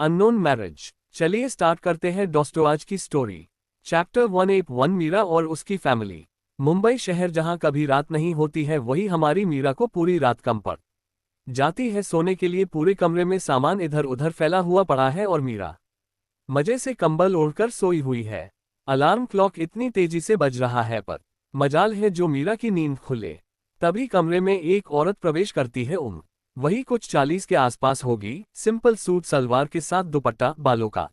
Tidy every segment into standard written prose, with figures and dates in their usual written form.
Unknown marriage. चलिए start करते हैं दोस्तों आज की स्टोरी। चैप्टर 181 मीरा और उसकी फैमिली। मुंबई शहर जहां कभी रात नहीं होती है वही हमारी मीरा को पूरी रात कम पड़ जाती है। सोने के लिए पूरे कमरे में सामान इधर उधर फैला हुआ पड़ा है और मीरा मजे से कंबल ओढ़कर सोई हुई है। अलार्म क्लॉक इतनी तेजी से बज रहा है पर मजाल है जो मीरा की नींद खुले। तभी कमरे में एक औरत प्रवेश करती है। वही कुछ 40 के आसपास होगी। सिंपल सूट सलवार के साथ दुपट्टा, बालों का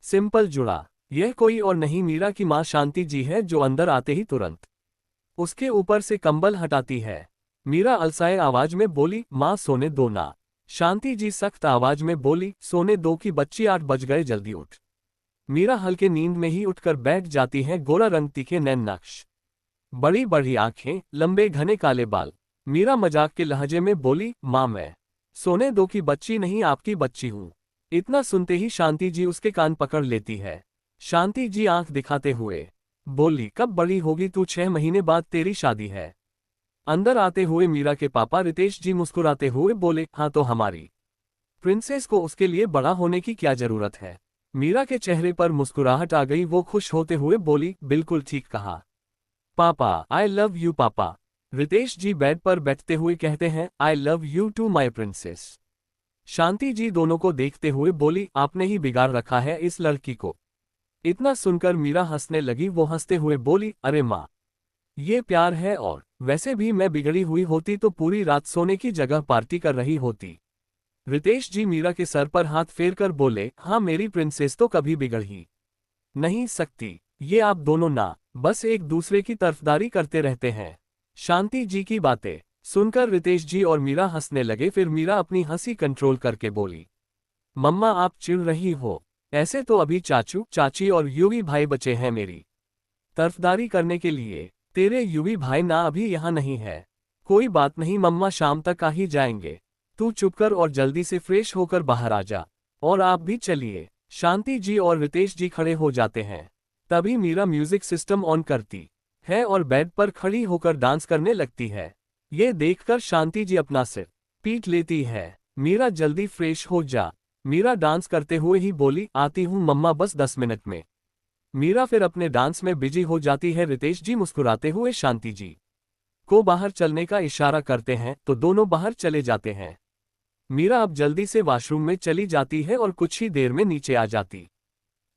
सिंपल जुड़ा। यह कोई और नहीं मीरा की मां शांति जी है जो अंदर आते ही तुरंत उसके ऊपर से कंबल हटाती है। मीरा अलसाए आवाज में बोली, मां सोने दो ना। शांति जी सख्त आवाज में बोली, सोने दो की बच्ची, 8 बज गए, जल्दी उठ। मीरा हल्के नींद में ही उठकर बैठ जाती है। गोरा रंग, तीखे नैन नक्श, बड़ी बड़ी आंखें, लंबे घने काले बाल। मीरा मजाक के लहजे में बोली, मां मैं सोने दो की बच्ची नहीं, आपकी बच्ची हूं। इतना सुनते ही शांति जी उसके कान पकड़ लेती है। शांति जी आंख दिखाते हुए बोली, कब बड़ी होगी तू, 6 महीने बाद तेरी शादी है। अंदर आते हुए मीरा के पापा रितेश जी मुस्कुराते हुए बोले, हाँ तो हमारी प्रिंसेस को उसके लिए बड़ा होने की क्या जरूरत है। मीरा के चेहरे पर मुस्कुराहट आ गई। वो खुश होते हुए बोली, बिल्कुल ठीक कहा पापा, आई लव यू पापा। रितेश जी बेड पर बैठते हुए कहते हैं, I love you too my princess. Shanti ji दोनों को देखते हुए बोली, आपने ही बिगाड़ रखा है इस लड़की को। इतना सुनकर मीरा हंसने लगी। वो हंसते हुए बोली, अरे माँ, ये प्यार है, और वैसे भी मैं बिगड़ी हुई होती तो पूरी रात सोने की जगह पार्टी कर रही होती। रितेश जी मीरा के सर पर हाथ फेरकर बोले, हाँ मेरी प्रिंसेस तो कभी बिगड़ ही नहीं सकती। ये आप दोनों ना बस एक दूसरे की तरफदारी करते रहते हैं। शांति जी की बातें सुनकर रितेश जी और मीरा हंसने लगे। फिर मीरा अपनी हंसी कंट्रोल करके बोली, मम्मा आप चिढ़ रही हो। ऐसे तो अभी चाचू चाची और यूवी भाई बचे हैं मेरी तरफदारी करने के लिए। तेरे यूवी भाई ना अभी यहाँ नहीं है। कोई बात नहीं मम्मा, शाम तक आ ही जाएंगे। तू चुप कर और जल्दी से फ्रेश होकर बाहर आ जा। और आप भी चलिए। शांति जी और रितेश जी खड़े हो जाते हैं। तभी मीरा म्यूजिक सिस्टम ऑन करती है और बेड पर खड़ी होकर डांस करने लगती है। ये देखकर शांति जी अपना सिर पीट लेती है। मीरा जल्दी फ्रेश हो जा। मीरा डांस करते हुए ही बोली, आती हूँ मम्मा, बस 10 मिनट में। मीरा फिर अपने डांस में बिजी हो जाती है। रितेश जी मुस्कुराते हुए शांति जी को बाहर चलने का इशारा करते हैं तो दोनों बाहर चले जाते हैं। मीरा अब जल्दी से वॉशरूम में चली जाती है और कुछ ही देर में नीचे आ जाती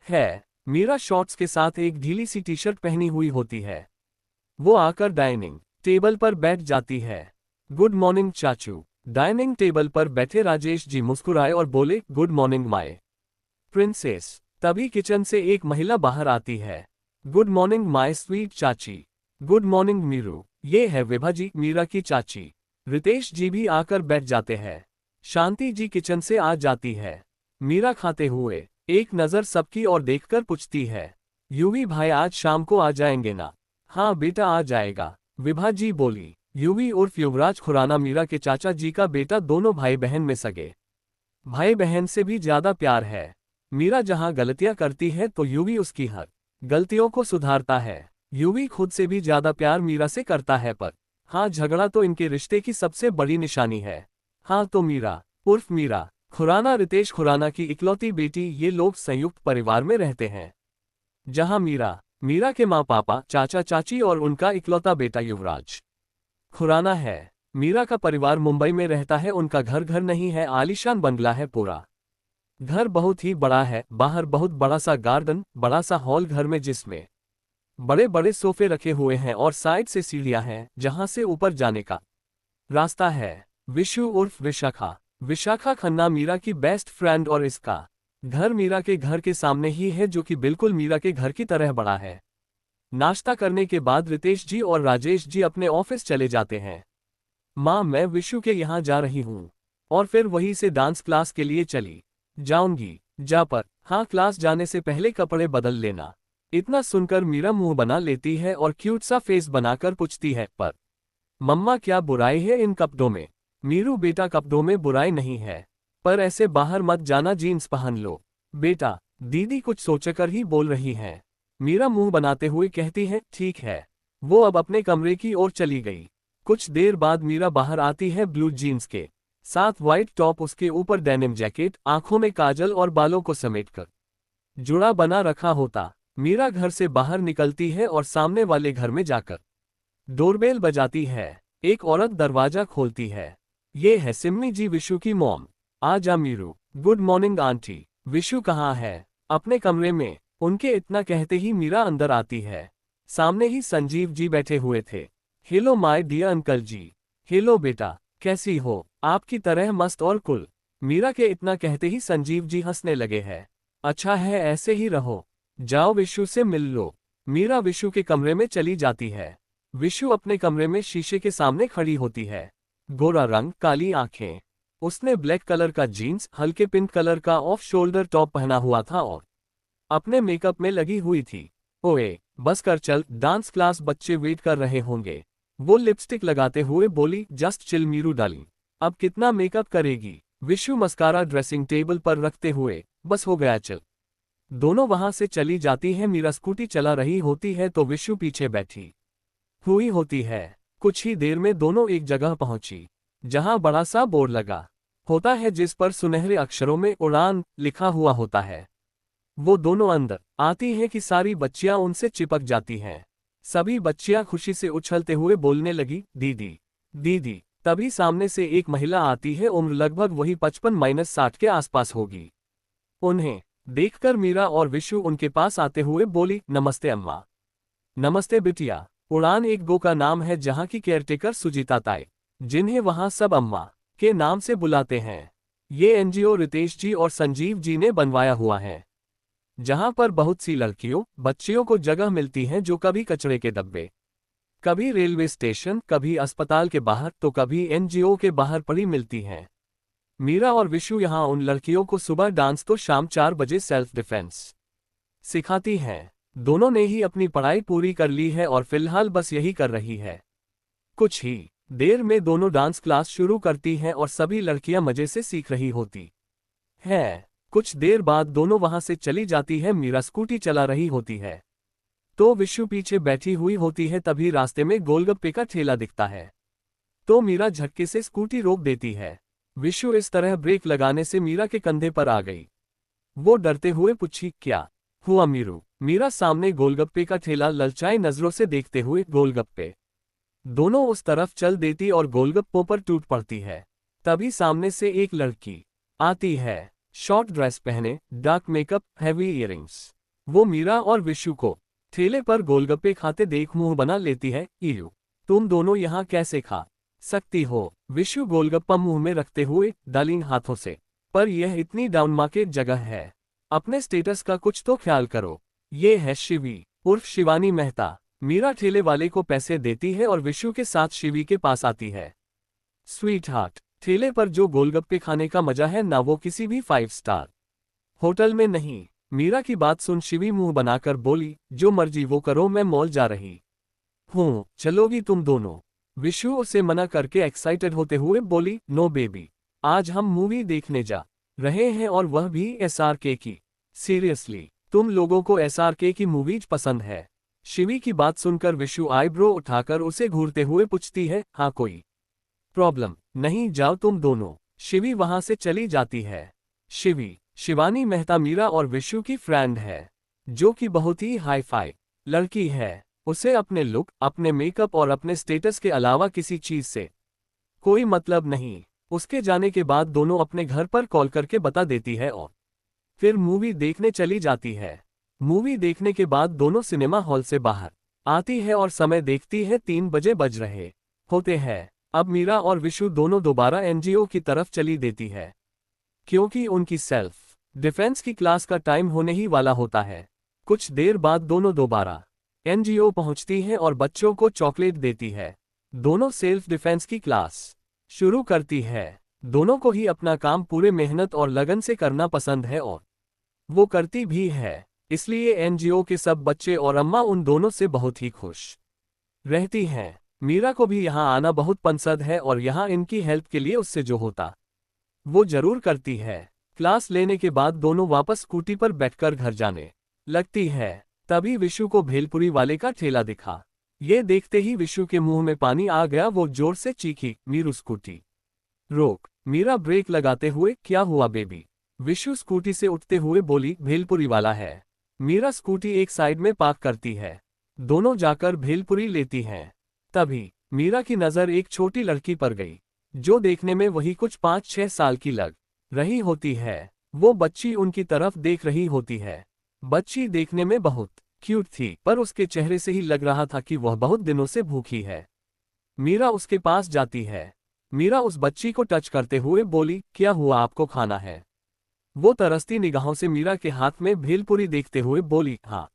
है। मीरा शॉर्ट्स के साथ एक ढीली सी टी शर्ट पहनी हुई होती है। वो आकर डाइनिंग टेबल पर बैठ जाती है। गुड मॉर्निंग चाचू। डाइनिंग टेबल पर बैठे राजेश जी मुस्कुराए और बोले, गुड मॉर्निंग माय प्रिंसेस। तभी किचन से एक महिला बाहर आती है। गुड मॉर्निंग माय स्वीट चाची। Good morning Meeru. ये है विभा जी, मीरा की चाची। रितेश जी भी आकर बैठ जाते हैं। शांति जी किचन से आ जाती है। मीरा खाते हुए एक नज़र सबकी ओर देखकर पूछती है, यूवी भाई आज शाम को आ जाएंगे ना। हाँ बेटा आ जाएगा, विभा जी बोली। यूवी उर्फ युवराज खुराना मीरा के चाचा जी का बेटा, दोनों भाई बहन में सगे भाई बहन से भी ज्यादा प्यार है। मीरा जहां गलतियां करती है तो यूवी उसकी हर गलतियों को सुधारता है। यूवी खुद से भी ज्यादा प्यार मीरा से करता है, पर हाँ झगड़ा तो इनके रिश्ते की सबसे बड़ी निशानी है। हाँ तो मीरा उर्फ मीरा खुराना रितेश खुराना की इकलौती बेटी। ये लोग संयुक्त परिवार में रहते हैं जहां मीरा के माँ पापा, चाचा चाची और उनका इकलौता बेटा युवराज खुराना है। मीरा का परिवार मुंबई में रहता है। उनका घर नहीं है, आलीशान बंगला है। पूरा घर बहुत ही बड़ा है। बाहर बहुत बड़ा सा गार्डन, बड़ा सा हॉल घर में जिसमें बड़े बड़े सोफे रखे हुए हैं और साइड से सीढ़ियां हैं जहां से ऊपर जाने का रास्ता है। विशु उर्फ विशाखा खन्ना मीरा की बेस्ट फ्रेंड, और इसका घर मीरा के घर के सामने ही है जो कि बिल्कुल मीरा के घर की तरह बड़ा है। नाश्ता करने के बाद रितेश जी और राजेश जी अपने ऑफिस चले जाते हैं। माँ मैं विशु के यहाँ जा रही हूँ और फिर वहीं से डांस क्लास के लिए चली जाऊंगी। जा पर हाँ, क्लास जाने से पहले कपड़े बदल लेना। इतना सुनकर मीरा मुंह बना लेती है और क्यूट सा फेस बनाकर पूछती है, पर मम्मा क्या बुराई है इन कपड़ों में। मीरू बेटा कपड़ों में बुराई नहीं है, पर ऐसे बाहर मत जाना, जीन्स पहन लो। बेटा दीदी कुछ सोचकर ही बोल रही हैं। मीरा मुंह बनाते हुए कहती है, ठीक है। वो अब अपने कमरे की ओर चली गई। कुछ देर बाद मीरा बाहर आती है ब्लू जीन्स के साथ व्हाइट टॉप, उसके ऊपर डेनिम जैकेट, आंखों में काजल और बालों को समेटकर जुड़ा बना रखा होता। मीरा घर से बाहर निकलती है और सामने वाले घर में जाकर डोरबेल बजाती है। एक औरत दरवाजा खोलती है। ये है सिम्मी जी, विशु की मॉम। आ जा Meeru. Good morning aunty. Vishu कहाँ है? अपने कमरे में। उनके इतना कहते ही मीरा अंदर आती है। सामने ही संजीव जी बैठे हुए थे। Hello my dear uncle ji. Hello बेटा, कैसी हो? आपकी तरह मस्त और कुल। मीरा के इतना कहते ही संजीव जी हंसने लगे हैं। अच्छा है, ऐसे ही रहो। जाओ विशु से मिल लो। मीरा विशु के कमरे में चली जाती है। विशु अपने कमरे में शीशे के सामने खड़ी होती है। गोरा रंग, काली आंखें। उसने ब्लैक कलर का जीन्स, हल्के पिंक कलर का ऑफ शोल्डर टॉप पहना हुआ था और अपने मेकअप में लगी हुई थी। ओए बस कर चल, डांस क्लास बच्चे वेट कर रहे होंगे। वो लिपस्टिक लगाते हुए बोली। जस्ट चिल मीरू डाली, अब कितना मेकअप करेगी? विशु मस्कारा ड्रेसिंग टेबल पर रखते हुए, बस हो गया चल। दोनों वहां से चली जाती है। मीरा स्कूटी चला रही होती है तो विशु पीछे बैठी हुई होती है। कुछ ही देर में दोनों एक जगह पहुंची जहां बड़ा सा बोर्ड लगा होता है जिस पर सुनहरे अक्षरों में उड़ान लिखा हुआ होता है। वो दोनों अंदर आती हैं कि सारी बच्चियां उनसे चिपक जाती हैं। सभी बच्चियां खुशी से उछलते हुए बोलने लगी, दीदी दीदी। तभी सामने से एक महिला आती है। उम्र लगभग वही 55-60 के आसपास होगी। उन्हें देखकर मीरा और विशु उनके पास आते हुए बोली, नमस्ते अम्मा। नमस्ते बिटिया। उड़ान एक गो का नाम है जहां की केयरटेकर सुजीता ताई, जिन्हें वहां सब अम्मा के नाम से बुलाते हैं। ये एनजीओ रितेश जी और संजीव जी ने बनवाया हुआ है, जहां पर बहुत सी लड़कियों बच्चियों को जगह मिलती है जो कभी कचरे के डब्बे, कभी रेलवे स्टेशन, कभी अस्पताल के बाहर तो कभी एनजीओ के बाहर पड़ी मिलती हैं। मीरा और विशु यहां उन लड़कियों को सुबह डांस तो शाम 4 बजे सेल्फ डिफेंस सिखाती हैं। दोनों ने ही अपनी पढ़ाई पूरी कर ली है और फिलहाल बस यही कर रही है। कुछ ही देर में दोनों डांस क्लास शुरू करती हैं और सभी लड़कियां मजे से सीख रही होती है। कुछ देर बाद दोनों वहां से चली जाती है। मीरा स्कूटी चला रही होती है तो विशु पीछे बैठी हुई होती है। तभी रास्ते में गोलगप्पे का ठेला दिखता है तो मीरा झटके से स्कूटी रोक देती है। विशु इस तरह ब्रेक लगाने से मीरा के कंधे पर आ गई। वो डरते हुए पूछी, क्या हुआ मीरू? मीरा सामने गोलगप्पे का ठेला ललचाई नजरों से देखते हुए, गोलगप्पे। दोनों उस तरफ चल देती और गोलगप्पों पर टूट पड़ती है। तभी सामने से एक लड़की आती है, शॉर्ट ड्रेस पहने, डार्क मेकअप, हैवी इयररिंग्स। वो मीरा और विशु को ठेले पर गोलगप्पे खाते देख मुंह बना लेती है। इयू, तुम दोनों यहाँ कैसे खा सकती हो? विशु गोलगप्पा मुंह में रखते हुए, डार्लिंग हाथों से, पर यह इतनी डाउन मार्केट जगह है, अपने स्टेटस का कुछ तो ख्याल करो। ये है शिवी उर्फ शिवानी मेहता। मीरा ठेले वाले को पैसे देती है और विशु के साथ शिवी के पास आती है। स्वीट हार्ट, ठेले पर जो गोलगप्पे खाने का मजा है ना वो किसी भी 5 स्टार होटल में नहीं। मीरा की बात सुन शिवी मुंह बनाकर बोली, जो मर्जी वो करो, मैं मॉल जा रही हूँ, चलोगी तुम दोनों? विशु उसे मना करके एक्साइटेड होते हुए बोली, नो बेबी, आज हम मूवी देखने जा रहे हैं और वह भी एसआरके की। सीरियसली, तुम लोगों को एसआरके की मूवीज पसंद है? शिवी की बात सुनकर विशु आईब्रो उठाकर उसे घूरते हुए पूछती है, हाँ कोई प्रॉब्लम नहीं, जाओ तुम दोनों। शिवी वहां से चली जाती है। शिवी शिवानी मेहता मीरा और विशु की फ्रेंड है, जो कि बहुत ही हाई फाई लड़की है। उसे अपने लुक, अपने मेकअप और अपने स्टेटस के अलावा किसी चीज से कोई मतलब नहीं। उसके जाने के बाद दोनों अपने घर पर कॉल करके बता देती है और फिर मूवी देखने चली जाती है। मूवी देखने के बाद दोनों सिनेमा हॉल से बाहर आती है और समय देखती है 3 बजे बज रहे होते हैं। अब मीरा और विशु दोनों दोबारा एनजीओ की तरफ चली देती है, क्योंकि उनकी सेल्फ डिफेंस की क्लास का टाइम होने ही वाला होता है। कुछ देर बाद दोनों दोबारा एनजीओ पहुंचती है और बच्चों को चॉकलेट देती है। दोनों सेल्फ डिफेंस की क्लास शुरू करती है। दोनों को ही अपना काम पूरे मेहनत और लगन से करना पसंद है और वो करती भी है, इसलिए एनजीओ के सब बच्चे और अम्मा उन दोनों से बहुत ही खुश रहती हैं। मीरा को भी यहाँ आना बहुत पसंद है और यहाँ इनकी हेल्प के लिए उससे जो होता वो जरूर करती है। क्लास लेने के बाद दोनों वापस स्कूटी पर बैठकर घर जाने लगती है। तभी विशु को भेलपुरी वाले का ठेला दिखा। ये देखते ही विशु के मुंह में पानी आ गया। वो जोर से चीखी, मीरू स्कूटी रोक। मीरा ब्रेक लगाते हुए, क्या हुआ बेबी? विशु स्कूटी से उठते हुए बोली, भेलपुरी वाला है। मीरा स्कूटी एक साइड में पार्क करती है। दोनों जाकर भेलपुरी लेती हैं। तभी मीरा की नज़र एक छोटी लड़की पर गई, जो देखने में वही कुछ 5-6 साल की लग रही होती है। वो बच्ची उनकी तरफ देख रही होती है। बच्ची देखने में बहुत क्यूट थी, पर उसके चेहरे से ही लग रहा था कि वह बहुत दिनों से भूखी है। मीरा उसके पास जाती है। मीरा उस बच्ची को टच करते हुए बोली, क्या हुआ, आपको खाना है? वो तरसती निगाहों से मीरा के हाथ में भेलपुरी देखते हुए बोली, हाँ।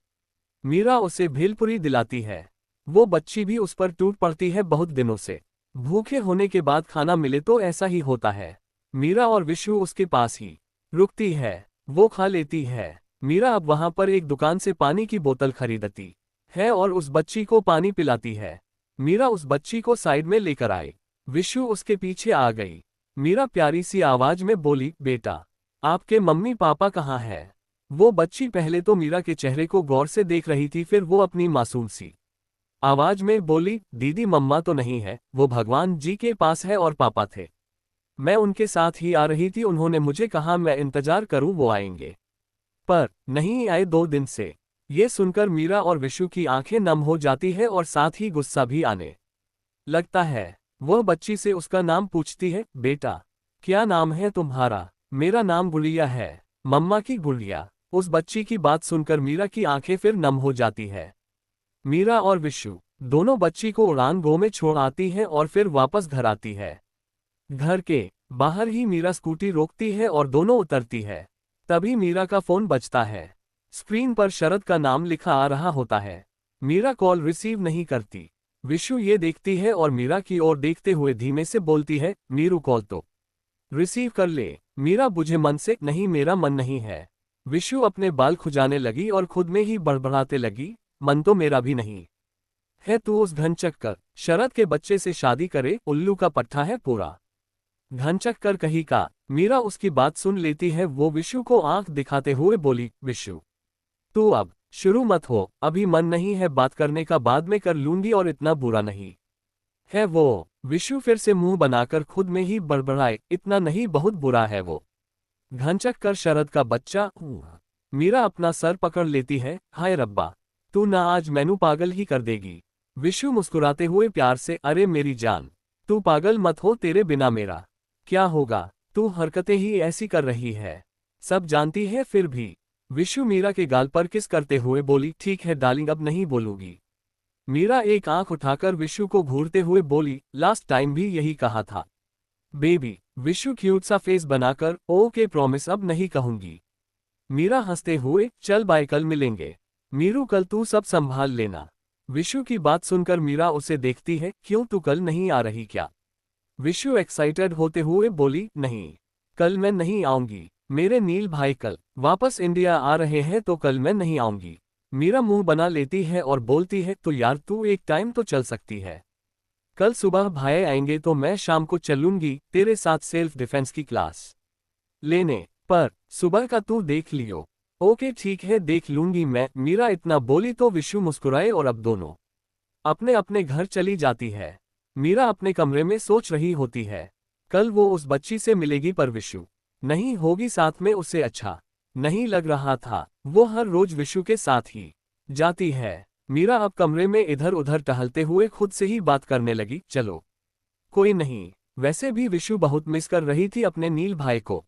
मीरा उसे भेलपुरी दिलाती है। वो बच्ची भी उस पर टूट पड़ती है। बहुत दिनों से भूखे होने के बाद खाना मिले तो ऐसा ही होता है। मीरा और विशु उसके पास ही रुकती है। वो खा लेती है। मीरा अब वहां पर एक दुकान से पानी की बोतल खरीदती है और उस बच्ची को पानी पिलाती है। मीरा उस बच्ची को साइड में लेकर आई। विशु उसके पीछे आ गई। मीरा प्यारी सी आवाज में बोली, बेटा, आपके मम्मी पापा कहाँ हैं? वो बच्ची पहले तो मीरा के चेहरे को गौर से देख रही थी, फिर वो अपनी मासूम सी आवाज में बोली, दीदी मम्मा तो नहीं है, वो भगवान जी के पास है और पापा थे। मैं उनके साथ ही आ रही थी, उन्होंने मुझे कहा मैं इंतजार करूं, वो आएंगे। पर नहीं आए 2 दिन से। ये सुनकर मीरा और विशु की आंखें नम हो जाती है और साथ ही गुस्सा भी आने लगता है। वह बच्ची से उसका नाम पूछती है, बेटा क्या नाम है तुम्हारा? मेरा नाम गुड़िया है, मम्मा की गुड़िया। उस बच्ची की बात सुनकर मीरा की आंखें फिर नम हो जाती है। मीरा और विशु दोनों बच्ची को उड़ान गो में छोड़ आती है और फिर वापस घर आती है। घर के बाहर ही मीरा स्कूटी रोकती है और दोनों उतरती है। तभी मीरा का फोन बजता है। स्क्रीन पर शरद का नाम लिखा आ रहा होता है। मीरा कॉल रिसीव नहीं करती। विशु ये देखती है और मीरा की ओर देखते हुए धीमे से बोलती है, मीरू कॉल तो रिसीव कर ले। मीरा बुझे मन से, नहीं मेरा मन नहीं है। विशु अपने बाल खुजाने लगी और खुद में ही बड़बड़ाते लगी, मन तो मेरा भी नहीं है, तू उस घनचक्कर शरद के बच्चे से शादी करे, उल्लू का पट्टा है पूरा। घनचक्कर कहीं का। मीरा उसकी बात सुन लेती है। वो विशु को आंख दिखाते हुए बोली, विशु तू अब शुरू मत हो, अभी मन नहीं है बात करने का, बाद में कर लूंगी और इतना बुरा नहीं है वो। विशु फिर से मुंह बनाकर खुद में ही बड़बड़ाए, इतना नहीं बहुत बुरा है वो। घनचक्कर शरद का बच्चा। मीरा अपना सर पकड़ लेती है, हाय रब्बा, तू ना आज मैनू पागल ही कर देगी। विशु मुस्कुराते हुए प्यार से, अरे मेरी जान, तू पागल मत हो, तेरे बिना मेरा क्या होगा? तू हरकतें ही ऐसी कर रही है, सब जानती है फिर भी। विशु मीरा के गाल पर किस करते हुए बोली, ठीक है डार्लिंग, अब नहीं बोलूंगी। मीरा एक आंख उठाकर विशु को घूरते हुए बोली, लास्ट टाइम भी यही कहा था बेबी। विशु क्यूट सा फेस बनाकर, ओके प्रॉमिस अब नहीं कहूंगी। मीरा हंसते हुए, चल बाय, कल मिलेंगे। मीरू कल तू सब संभाल लेना। विशु की बात सुनकर मीरा उसे देखती है, क्यों तू कल नहीं आ रही क्या? विशु एक्साइटेड होते हुए बोली, नहीं कल मैं नहीं आऊंगी, मेरे नील भाई कल वापस इंडिया आ रहे हैं तो कल मैं नहीं आऊंगी। मीरा मुंह बना लेती है और बोलती है, तो यार तू एक टाइम तो चल सकती है। कल सुबह भाई आएंगे तो मैं शाम को चलूंगी तेरे साथ सेल्फ डिफेंस की क्लास लेने, पर सुबह का तू देख लियो। ओके ठीक है, देख लूंगी मैं। मीरा इतना बोली तो विशु मुस्कुराए और अब दोनों अपने अपने घर चली जाती है। मीरा अपने कमरे में सोच रही होती है, कल वो उस बच्ची से मिलेगी पर विशु नहीं होगी साथ में, उसे अच्छा नहीं लग रहा था। वो हर रोज विशु के साथ ही जाती है। मीरा अब कमरे में इधर उधर टहलते हुए खुद से ही बात करने लगी, चलो कोई नहीं, वैसे भी विशु बहुत मिस कर रही थी अपने नील भाई को।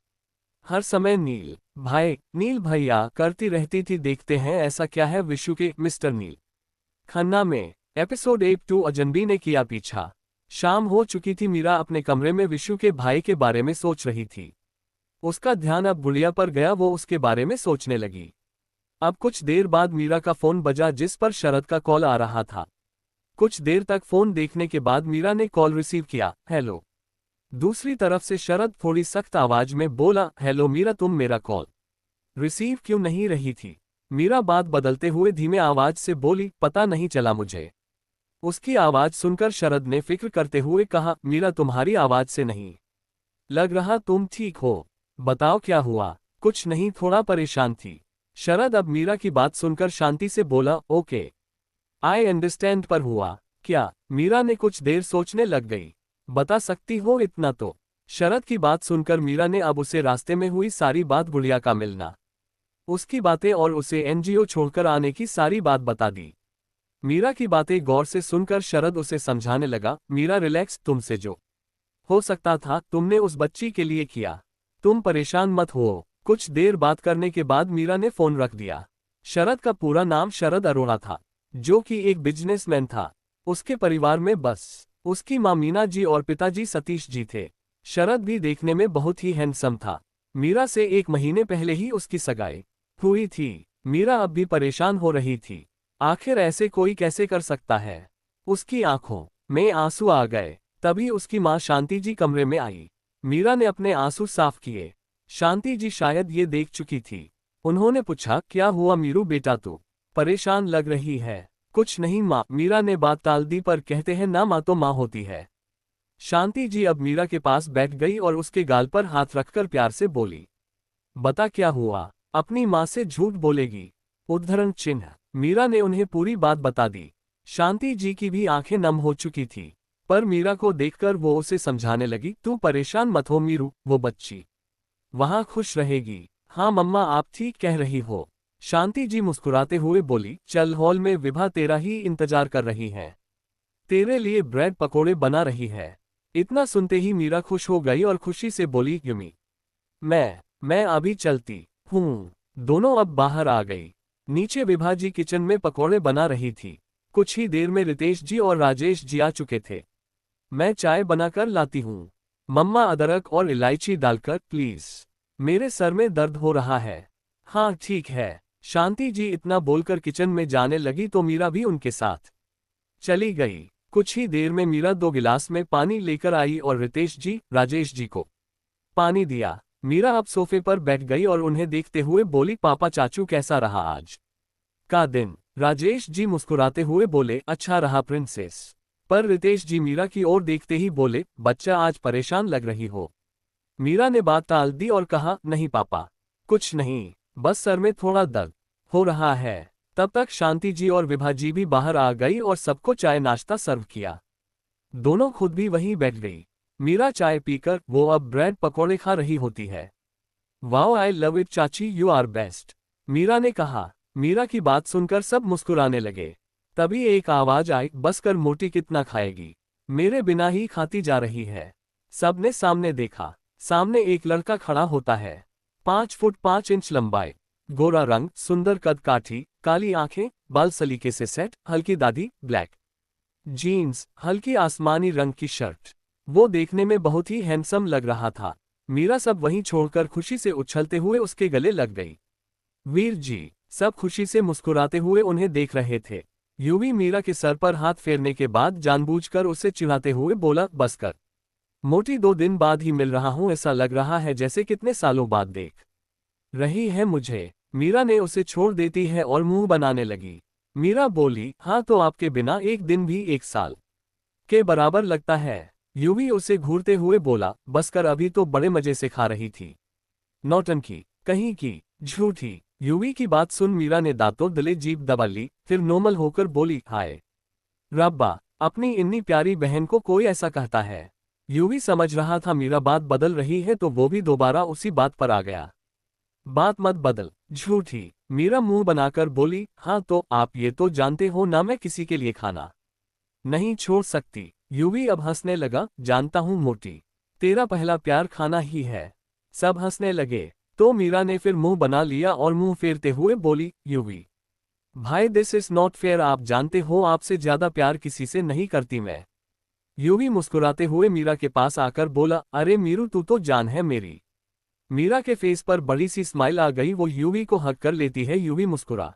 हर समय नील भाई नील भैया करती रहती थी। देखते हैं ऐसा क्या है विशु के मिस्टर नील खन्ना में। एपिसोड 8 अजनबी ने किया पीछा। शाम हो चुकी थी। मीरा अपने कमरे में विशु के भाई के बारे में सोच रही थी। उसका ध्यान अब गुड़िया पर गया, वो उसके बारे में सोचने लगी। अब कुछ देर बाद मीरा का फोन बजा, जिस पर शरद का कॉल आ रहा था। कुछ देर तक फोन देखने के बाद मीरा ने कॉल रिसीव किया, हेलो। दूसरी तरफ से शरद थोड़ी सख्त आवाज में बोला, हेलो मीरा, तुम मेरा कॉल रिसीव क्यों नहीं रही थी? मीरा बात बदलते हुए धीमे आवाज से बोली, पता नहीं चला मुझे। उसकी आवाज सुनकर शरद ने फिक्र करते हुए कहा, मीरा तुम्हारी आवाज से नहीं लग रहा तुम ठीक हो, बताओ क्या हुआ? कुछ नहीं, थोड़ा परेशान थी। शरद अब मीरा की बात सुनकर शांति से बोला, ओके आई अंडरस्टैंड, पर हुआ क्या? मीरा ने कुछ देर सोचने लग गई। बता सकती हो इतना तो? शरद की बात सुनकर मीरा ने अब उसे रास्ते में हुई सारी बात, गुड़िया का मिलना, उसकी बातें और उसे एनजीओ छोड़कर आने की सारी बात बता दी। मीरा की बातें गौर से सुनकर शरद उसे समझाने लगा, मीरा रिलैक्स, तुमसे जो हो सकता था तुमने उस बच्ची के लिए किया, तुम परेशान मत हो। कुछ देर बात करने के बाद मीरा ने फोन रख दिया। शरद का पूरा नाम शरद अरोड़ा था, जो कि एक बिजनेसमैन था। उसके परिवार में बस उसकी मां मीना जी और पिताजी सतीश जी थे। शरद भी देखने में बहुत ही हैंडसम था। मीरा से 1 महीने पहले ही उसकी सगाई हुई थी। मीरा अब भी परेशान हो रही थी, आखिर ऐसे कोई कैसे कर सकता है। उसकी आंखों में आंसू आ गए। तभी उसकी मां शांति जी कमरे में आई। मीरा ने अपने आंसू साफ किए। शांति जी शायद ये देख चुकी थी। उन्होंने पूछा, क्या हुआ मीरू बेटा, तू परेशान लग रही है। कुछ नहीं माँ, मीरा ने बात टाल दी, पर कहते हैं ना माँ तो माँ होती है। शांति जी अब मीरा के पास बैठ गई और उसके गाल पर हाथ रखकर प्यार से बोली, बता क्या हुआ, अपनी माँ से झूठ बोलेगी। उद्धरण चिन्ह। मीरा ने उन्हें पूरी बात बता दी। शांति जी की भी आंखें नम हो चुकी थी, पर मीरा को देखकर वो उसे समझाने लगी, तू परेशान मत हो मीरू, वो बच्ची वहां खुश रहेगी। हाँ मम्मा, आप ठीक कह रही हो। शांति जी मुस्कुराते हुए बोली, चल हॉल में विभा तेरा ही इंतजार कर रही है, तेरे लिए ब्रेड पकोड़े बना रही है। इतना सुनते ही मीरा खुश हो गई और खुशी से बोली, युमी मैं अभी चलती हूँ। दोनों अब बाहर आ गई। नीचे विभा जी किचन में पकोड़े बना रही थी। कुछ ही देर में रितेश जी और राजेश जी आ चुके थे। मैं चाय बनाकर लाती हूँ मम्मा, अदरक और इलायची डालकर प्लीज, मेरे सर में दर्द हो रहा है। हाँ ठीक है। शांति जी इतना बोलकर किचन में जाने लगी तो मीरा भी उनके साथ चली गई। कुछ ही देर में मीरा 2 गिलास में पानी लेकर आई और रितेश जी, राजेश जी को पानी दिया। मीरा अब सोफे पर बैठ गई और उन्हें देखते हुए बोली, पापा चाचू कैसा रहा आज का दिन। राजेश जी मुस्कुराते हुए बोले, अच्छा रहा प्रिंसेस। पर रितेश जी मीरा की ओर देखते ही बोले, बच्चा आज परेशान लग रही हो। मीरा ने बात टाल दी और कहा, नहीं पापा, कुछ नहीं, बस सर में थोड़ा दर्द हो रहा है। तब तक शांति जी और विभा जी भी बाहर आ गई और सबको चाय नाश्ता सर्व किया। दोनों खुद भी वहीं बैठ गई। मीरा चाय पीकर वो अब ब्रेड पकौड़े खा रही होती है। वाओ, आई लव इट चाची, यू आर बेस्ट, मीरा ने कहा। मीरा की बात सुनकर सब मुस्कुराने लगे। तभी एक आवाज आई, बस कर मोटी, कितना खाएगी, मेरे बिना ही खाती जा रही है। सबने सामने देखा। सामने एक लड़का खड़ा होता है। 5 फुट 5 इंच लंबाई, गोरा रंग, सुंदर कद काठी, काली आंखें, बाल सलीके से सेट, हल्की दाढ़ी, ब्लैक जीन्स, हल्की आसमानी रंग की शर्ट। वो देखने में बहुत ही हैंडसम लग रहा था। मीरा सब वहीं छोड़कर खुशी से उछलते हुए उसके गले लग गई। वीर जी, सब खुशी से मुस्कुराते हुए उन्हें देख रहे थे। यूवी मीरा के सर पर हाथ फेरने के बाद जानबूझकर उसे चिढ़ाते हुए बोला, बस कर मोटी, 2 दिन बाद ही मिल रहा हूं, ऐसा लग रहा है जैसे कितने सालों बाद देख रही है मुझे। मीरा ने उसे छोड़ देती है और मुंह बनाने लगी। मीरा बोली, हाँ तो आपके बिना एक दिन भी 1 साल के बराबर लगता है। यूवी उसे घूरते हुए बोला, बस कर, अभी तो बड़े मजे से खा रही थी, नौटंकी कहीं की, झूठी। यूवी की बात सुन मीरा ने दांतों तले जीभ दबा ली, फिर नॉर्मल होकर बोली, हाय रब्बा, अपनी इतनी प्यारी बहन को कोई ऐसा कहता है। यूवी समझ रहा था मीरा बात बदल रही है तो वो भी दोबारा उसी बात पर आ गया। बात मत बदल, झूठी। मीरा मुंह बनाकर बोली, हाँ तो आप ये तो जानते हो ना, मैं किसी के लिए खाना नहीं छोड़ सकती। यूवी अब हंसने लगा, जानता हूँ मोटी, तेरा पहला प्यार खाना ही है। सब हंसने लगे। तो मीरा ने फिर मुंह बना लिया और मुंह फेरते हुए बोली, यूवी भाई दिस इज नॉट फेयर, आप जानते हो आपसे ज्यादा प्यार किसी से नहीं करती मैं। यूवी मुस्कुराते हुए मीरा के पास आकर बोला, अरे मीरू, तू तो जान है मेरी। मीरा के फेस पर बड़ी सी स्माइल आ गई। वो यूवी को हक कर लेती है। यूवी मुस्कुरा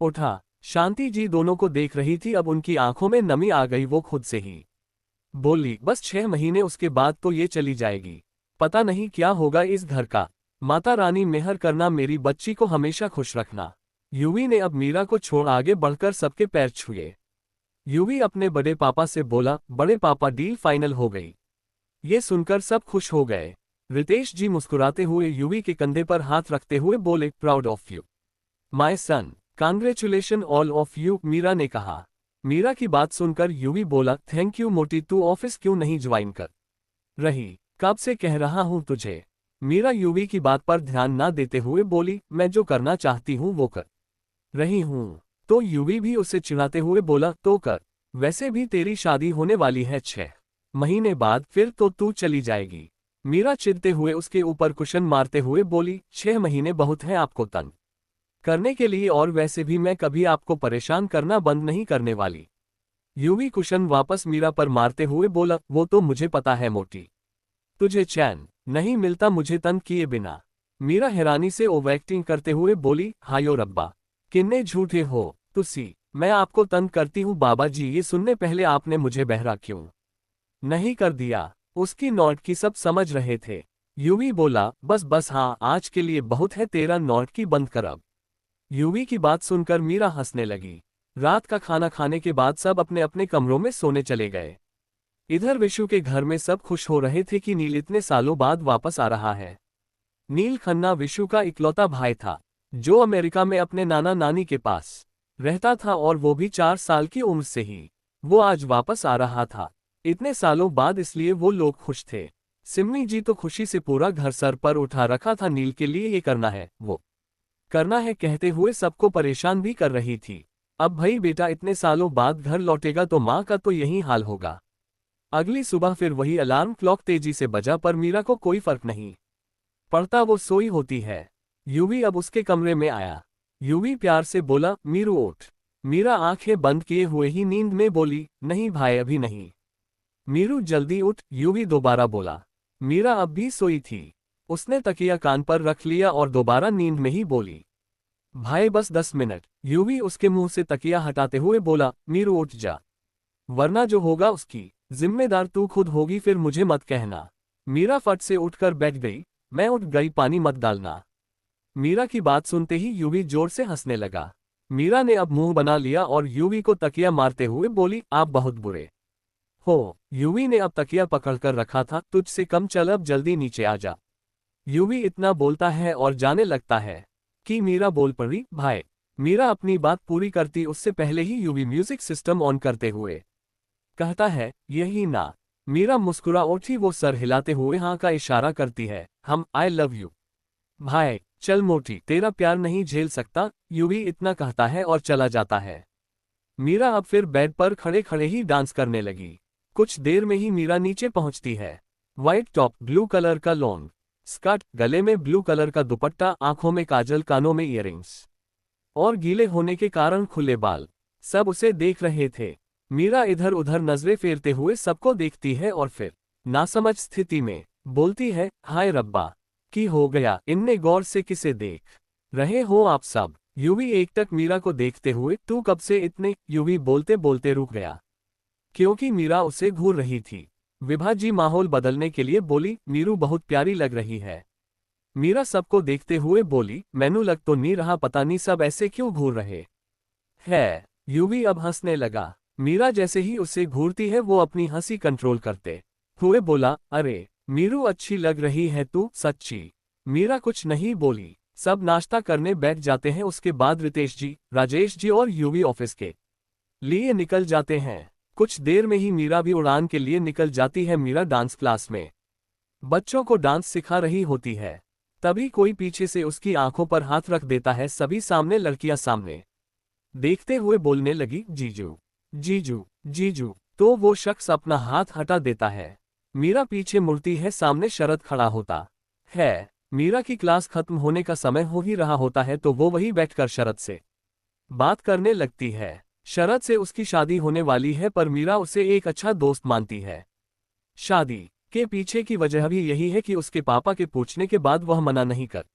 उठा। शांति जी दोनों को देख रही थी। अब उनकी आंखों में नमी आ गई। वो खुद से ही बोली, बस 6 महीने, उसके बाद तो ये चली जाएगी। पता नहीं क्या होगा इस घर का। माता रानी मेहर करना, मेरी बच्ची को हमेशा खुश रखना। यूवी ने अब मीरा को छोड़ आगे बढ़कर सबके पैर छुए। यूवी अपने बड़े पापा से बोला, बड़े पापा, डील फाइनल हो गई। ये सुनकर सब खुश हो गए। रितेश जी मुस्कुराते हुए यूवी के कंधे पर हाथ रखते हुए बोले, proud of you my son, congratulation all of you, Meera ने कहा। मीरा की बात सुनकर यूवी बोला, थैंक यू मोटी, तू ऑफिस क्यों नहीं ज्वाइन कर रही। कब से कह रहा हूं तुझे। मीरा यूवी की बात पर ध्यान ना देते हुए बोली, मैं जो करना चाहती हूं वो कर रही हूं। तो यूवी भी उसे चिढ़ाते हुए बोला, तो कर। वैसे भी तेरी शादी होने वाली है 6 महीने बाद, फिर तो तू चली जाएगी। मीरा चिढ़ते हुए उसके ऊपर कुशन मारते हुए बोली, 6 महीने बहुत है आपको तंग करने के लिए, और वैसे भी मैं कभी आपको परेशान करना बंद नहीं करने वाली। यूवी कुशन वापस मीरा पर मारते हुए बोला, वो तो मुझे पता है मोटी, तुझे चैन नहीं मिलता मुझे तंग किए बिना। मीरा हैरानी से ओवर एक्टिंग करते हुए बोली, हायो रब्बा, किन्ने झूठे हो तुसी, मैं आपको तंग करती हूँ बाबा जी, ये सुनने पहले आपने मुझे बहरा क्यों नहीं कर दिया। उसकी नौट की सब समझ रहे थे। यूवी बोला, बस बस हाँ, आज के लिए बहुत है, तेरा नौट की बंद कर अब। यूवी की बात सुनकर मीरा हंसने लगी। रात का खाना खाने के बाद सब अपने अपने कमरों में सोने चले गए। इधर विशु के घर में सब खुश हो रहे थे कि नील इतने सालों बाद वापस आ रहा है। नील खन्ना विशु का इकलौता भाई था, जो अमेरिका में अपने नाना नानी के पास रहता था, और वो भी 4 साल की उम्र से ही वो आज वापस आ रहा था। इतने सालों बाद, इसलिए वो लोग खुश थे। सिम्मी जी तो खुशी से पूरा घर सर पर उठा रखा था, नील के लिए ये करना है वो करना है कहते हुए सबको परेशान भी कर रही थी। अब भाई बेटा इतने सालों बाद घर लौटेगा तो माँ का तो यही हाल होगा। अगली सुबह फिर वही अलार्म क्लॉक तेजी से बजा, पर मीरा को कोई फर्क नहीं पड़ता, वो सोई होती है। यूवी अब उसके कमरे में आया। यूवी प्यार से बोला, मीरू उठ। मीरा आंखें बंद किए हुए ही नींद में बोली, नहीं भाई अभी नहीं। मीरू जल्दी उठ, यूवी दोबारा बोला। मीरा अब भी सोई थी। उसने तकिया कान पर रख लिया और दोबारा नींद में ही बोली, भाई बस 10 मिनट। यूवी उसके मुंह से तकिया हटाते हुए बोला, मीरू उठ जा, वरना जो होगा उसकी जिम्मेदार तू खुद होगी, फिर मुझे मत कहना। मीरा फट से उठकर बैठ गई। मैं उठ गई, पानी मत डालना। मीरा की बात सुनते ही यूवी जोर से हंसने लगा। मीरा ने अब मुंह बना लिया और यूवी को तकिया मारते हुए बोली, आप बहुत बुरे हो। यूवी ने अब तकिया पकड़कर रखा था, तुझसे कम, चल अब जल्दी नीचे आ जा। यूवी इतना बोलता है और जाने लगता है कि मीरा बोल पड़ी, भाई। मीरा अपनी बात पूरी करती उससे पहले ही यूवी म्यूजिक सिस्टम ऑन करते हुए कहता है, यही ना। मीरा मुस्कुरा उठी, वो सर हिलाते हुए हाँ का इशारा करती है, हम आई लव यू भाई, चल मोटी, तेरा प्यार नहीं झेल सकता। यूवी इतना कहता है और चला जाता है। मीरा अब फिर बेड पर खड़े खड़े ही डांस करने लगी। कुछ देर में ही मीरा नीचे पहुंचती है। व्हाइट टॉप, ब्लू कलर का लॉन्ग स्कर्ट, गले में ब्लू कलर का दुपट्टा, आंखों में काजल, कानों में इयररिंग्स, और गीले होने के कारण खुले बाल। सब उसे देख रहे थे। मीरा इधर उधर नजरें फेरते हुए सबको देखती है और फिर नासमझ स्थिति में बोलती है, हाय रब्बा, की हो गया, इनने गौर से किसे देख रहे हो आप सब। यूवी एकटक मीरा को देखते हुए, तू कब से इतने। यूवी बोलते बोलते रुक गया, क्योंकि मीरा उसे घूर रही थी। विभा जी माहौल बदलने के लिए बोली, मीरू बहुत प्यारी लग रही है। मीरा सबको देखते हुए बोली, मैनू लग तो नहीं रहा, पता नहीं सब ऐसे क्यों घूर रहे है। यूवी अब हंसने लगा। मीरा जैसे ही उसे घूरती है वो अपनी हंसी कंट्रोल करते हुए बोला, अरे मीरू अच्छी लग रही है तू, सच्ची। मीरा कुछ नहीं बोली। सब नाश्ता करने बैठ जाते हैं। उसके बाद रितेश जी, राजेश जी और यूवी ऑफिस के लिए निकल जाते हैं। कुछ देर में ही मीरा भी उड़ान के लिए निकल जाती है। मीरा डांस क्लास में बच्चों को डांस सिखा रही होती है। तभी कोई पीछे से उसकी आंखों पर हाथ रख देता है। सभी सामने लड़कियां सामने देखते हुए बोलने लगी, जीजू जीजू जीजू। तो वो शख्स अपना हाथ हटा देता है। मीरा पीछे मुड़ती है, सामने शरद खड़ा होता है। मीरा की क्लास खत्म होने का समय हो ही रहा होता है तो वो वही बैठकर शरद से बात करने लगती है। शरद से उसकी शादी होने वाली है, पर मीरा उसे एक अच्छा दोस्त मानती है। शादी के पीछे की वजह भी यही है कि उसके पापा के पूछने के बाद वह मना नहीं कर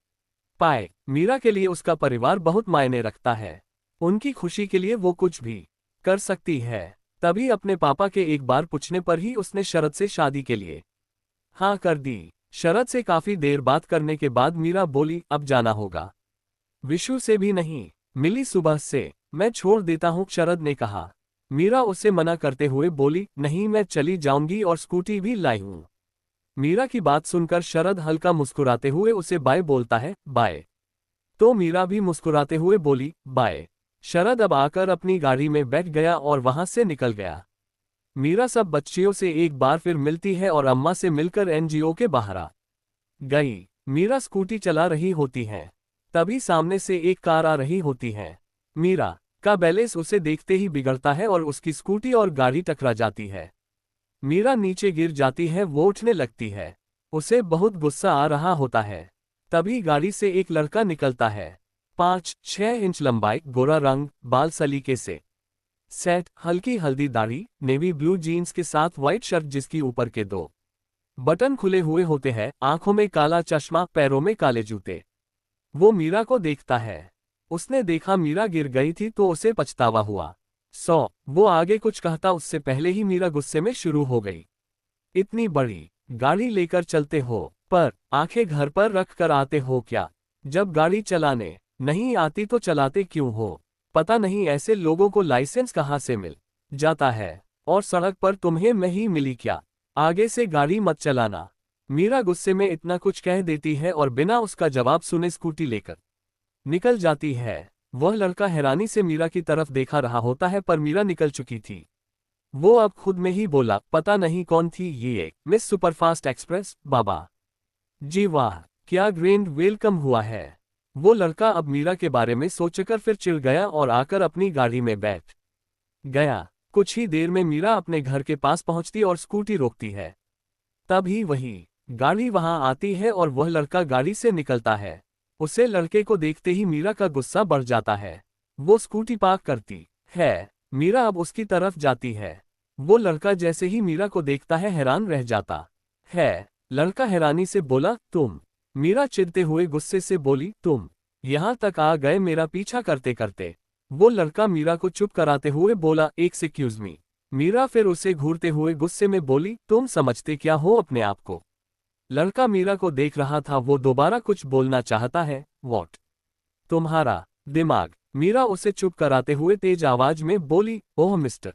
पाए। मीरा के लिए उसका परिवार बहुत मायने रखता है। उनकी खुशी के लिए वो कुछ भी कर सकती है। तभी अपने पापा के एक बार पूछने पर ही उसने शरद से शादी के लिए हाँ कर दी। शरद से काफी देर बात करने के बाद मीरा बोली, अब जाना होगा। विशु से भी नहीं मिली सुबह से, मैं छोड़ देता हूँ, शरद ने कहा। मीरा उसे मना करते हुए बोली, नहीं मैं चली जाऊंगी और स्कूटी भी लाई हूँ। मीरा की बात सुनकर शरद हल्का मुस्कुराते हुए उसे बाय बोलता है, बाय। तो मीरा भी मुस्कुराते हुए बोली, बाय। शरद अब आकर अपनी गाड़ी में बैठ गया और वहां से निकल गया। मीरा सब बच्चियों से एक बार फिर मिलती है और अम्मा से मिलकर एनजीओ के बाहर आ गई। मीरा स्कूटी चला रही होती है, तभी सामने से एक कार आ रही होती है। मीरा का बैलेंस उसे देखते ही बिगड़ता है और उसकी स्कूटी और गाड़ी टकरा जाती है। मीरा नीचे गिर जाती है, वो उठने लगती है। उसे बहुत गुस्सा आ रहा होता है। तभी गाड़ी से एक लड़का निकलता है। 5-6 इंच लंबाई, गोरा रंग, बाल सलीके से सेट, हल्की हल्दी दाढ़ी, नेवी ब्लू जीन्स के साथ व्हाइट शर्ट जिसकी ऊपर के 2 बटन खुले हुए होते हैं, आंखों में काला चश्मा, पैरों में काले जूते। वो मीरा को देखता है। उसने देखा मीरा गिर गई थी तो उसे पछतावा हुआ। वो आगे कुछ कहता उससे पहले ही मीरा गुस्से में शुरू हो गई। इतनी बड़ी गाड़ी लेकर चलते हो, पर आंखें घर पर रख कर आते हो क्या? जब गाड़ी चलाने नहीं आती तो चलाते क्यों हो? पता नहीं ऐसे लोगों को लाइसेंस कहाँ से मिल जाता है, और सड़क पर तुम्हें मैं ही मिली क्या? आगे से गाड़ी मत चलाना। मीरा गुस्से में इतना कुछ कह देती है और बिना उसका जवाब सुने स्कूटी लेकर निकल जाती है। वह लड़का हैरानी से मीरा की तरफ देखा रहा होता है, पर मीरा निकल चुकी थी। वो अब खुद में ही बोला, पता नहीं कौन थी ये मिस सुपरफास्ट एक्सप्रेस बाबा जी, वाह क्या ग्रैंड वेलकम हुआ है। वो लड़का अब मीरा के बारे में सोचकर फिर चिढ़ गया और आकर अपनी गाड़ी में बैठ गया। कुछ ही देर में मीरा अपने घर के पास पहुंचती और स्कूटी रोकती है। तभी वही गाड़ी वहां आती है और वह लड़का गाड़ी से निकलता है। उसे लड़के को देखते ही मीरा का गुस्सा बढ़ जाता है। वो स्कूटी पार्क करती है। मीरा अब उसकी तरफ जाती है। वो लड़का जैसे ही मीरा को देखता है हैरान रह जाता है। लड़का हैरानी से बोला, तुम? मीरा चिढ़ते हुए गुस्से से बोली, तुम यहां तक आ गए मेरा पीछा करते करते? वो लड़का मीरा को चुप कराते हुए बोला, एक्सक्यूज मी। मीरा फिर उसे घूरते हुए गुस्से में बोली, तुम समझते क्या हो अपने आप को? लड़का मीरा को देख रहा था। वो दोबारा कुछ बोलना चाहता है। व्हाट? तुम्हारा दिमाग? मीरा उसे चुप कराते हुए तेज आवाज में बोली, ओह मिस्टर,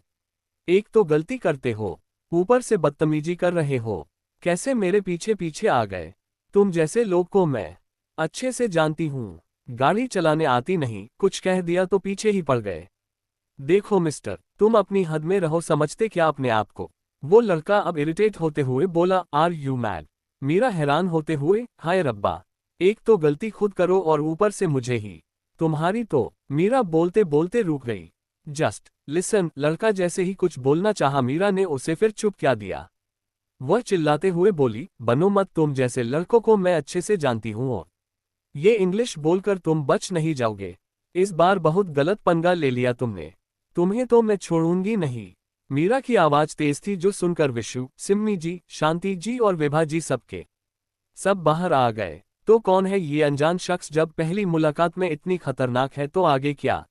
एक तो गलती करते हो, ऊपर से बदतमीजी कर रहे हो। कैसे मेरे पीछे पीछे आ गए? तुम जैसे लोग को मैं अच्छे से जानती हूँ। गाड़ी चलाने आती नहीं, कुछ कह दिया तो पीछे ही पड़ गए। देखो मिस्टर, तुम अपनी हद में रहो, समझते क्या अपने आप को? वो लड़का अब इरिटेट होते हुए बोला, आर यू मैड? मीरा हैरान होते हुए, हाय रब्बा, एक तो गलती खुद करो और ऊपर से मुझे ही तुम्हारी तो। मीरा बोलते बोलते रुक गई। Just listen. लड़का जैसे ही कुछ बोलना चाहा, मीरा ने उसे फिर चुप क्या दिया। वह चिल्लाते हुए बोली, बनो मत, तुम जैसे लड़कों को मैं अच्छे से जानती हूं और ये इंग्लिश बोलकर तुम बच नहीं जाओगे। इस बार बहुत गलत पंगा ले लिया तुमने। तुम्हें तो मैं छोड़ूंगी नहीं। मीरा की आवाज तेज थी, जो सुनकर विशु, सिम्मी जी, शांति जी और विभा जी सब बाहर आ गए। तो कौन है ये अनजान शख्स? जब पहली मुलाकात में इतनी खतरनाक है तो आगे क्या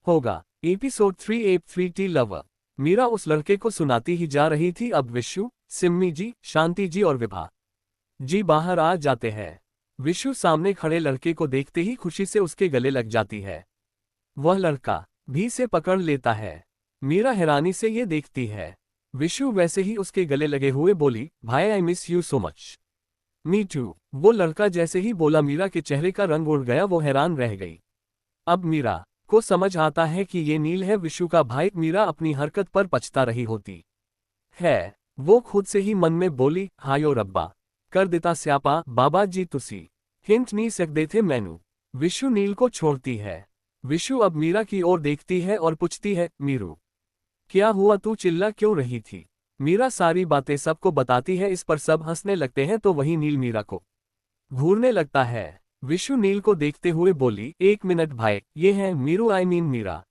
होगा? Episode 383 lover. मीरा उस लड़के को सुनाती ही जा रही थी। अब विशु, सिम्मी जी, शांति जी और विभा जी बाहर आ जाते हैं। विशु सामने खड़े लड़के को देखते ही खुशी से उसके गले लग जाती है। वह लड़का भी से पकड़ लेता है। मीरा हैरानी से ये देखती है। विशु वैसे ही उसके गले लगे हुए बोली, भाई I miss you so much. Me too. वो लड़का जैसे ही बोला, मीरा के चेहरे का रंग उड़ गया। वो हैरान रह गई। अब मीरा को समझ आता है कि ये नील है, विशु का भाई। मीरा अपनी हरकत पर पछता रही होती है। वो खुद से ही मन में बोली, हायो रब्बा, कर देता स्यापा बाबा जी, तुसी हिंट नहीं सकते थे मैनू। विशु नील को छोड़ती है। विशु अब मीरा की ओर देखती है और पूछती है, मीरू क्या हुआ, तू चिल्ला क्यों रही थी? मीरा सारी बातें सबको बताती है। इस पर सब हंसने लगते हैं। तो वही नील मीरा को घूरने लगता है। विशु नील को देखते हुए बोली, एक मिनट भाई, ये है मीरू, आई मीन मीरा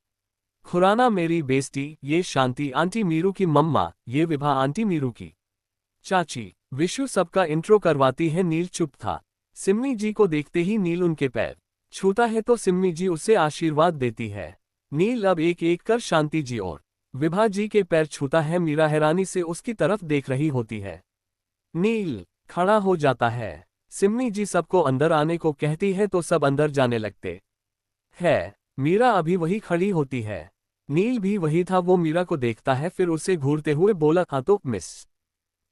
खुराना मेरी बेस्टी, ये शांति आंटी मीरू की मम्मा, ये विभा आंटी मीरू की चाची। विशु सबका इंट्रो करवाती है। नील चुप था। सिम्मी जी को देखते ही नील उनके पैर छूता है तो सिम्मी जी उसे आशीर्वाद देती है। नील अब एक एक कर शांति जी और विभा जी के पैर छूता है। मीरा हैरानी से उसकी तरफ देख रही होती है। नील खड़ा हो जाता है। सिम्मी जी सबको अंदर आने को कहती है तो सब अंदर जाने लगते हैं। मीरा अभी वही खड़ी होती है। नील भी वही था। वो मीरा को देखता है, फिर उसे घूरते हुए बोला, हाँ तो मिस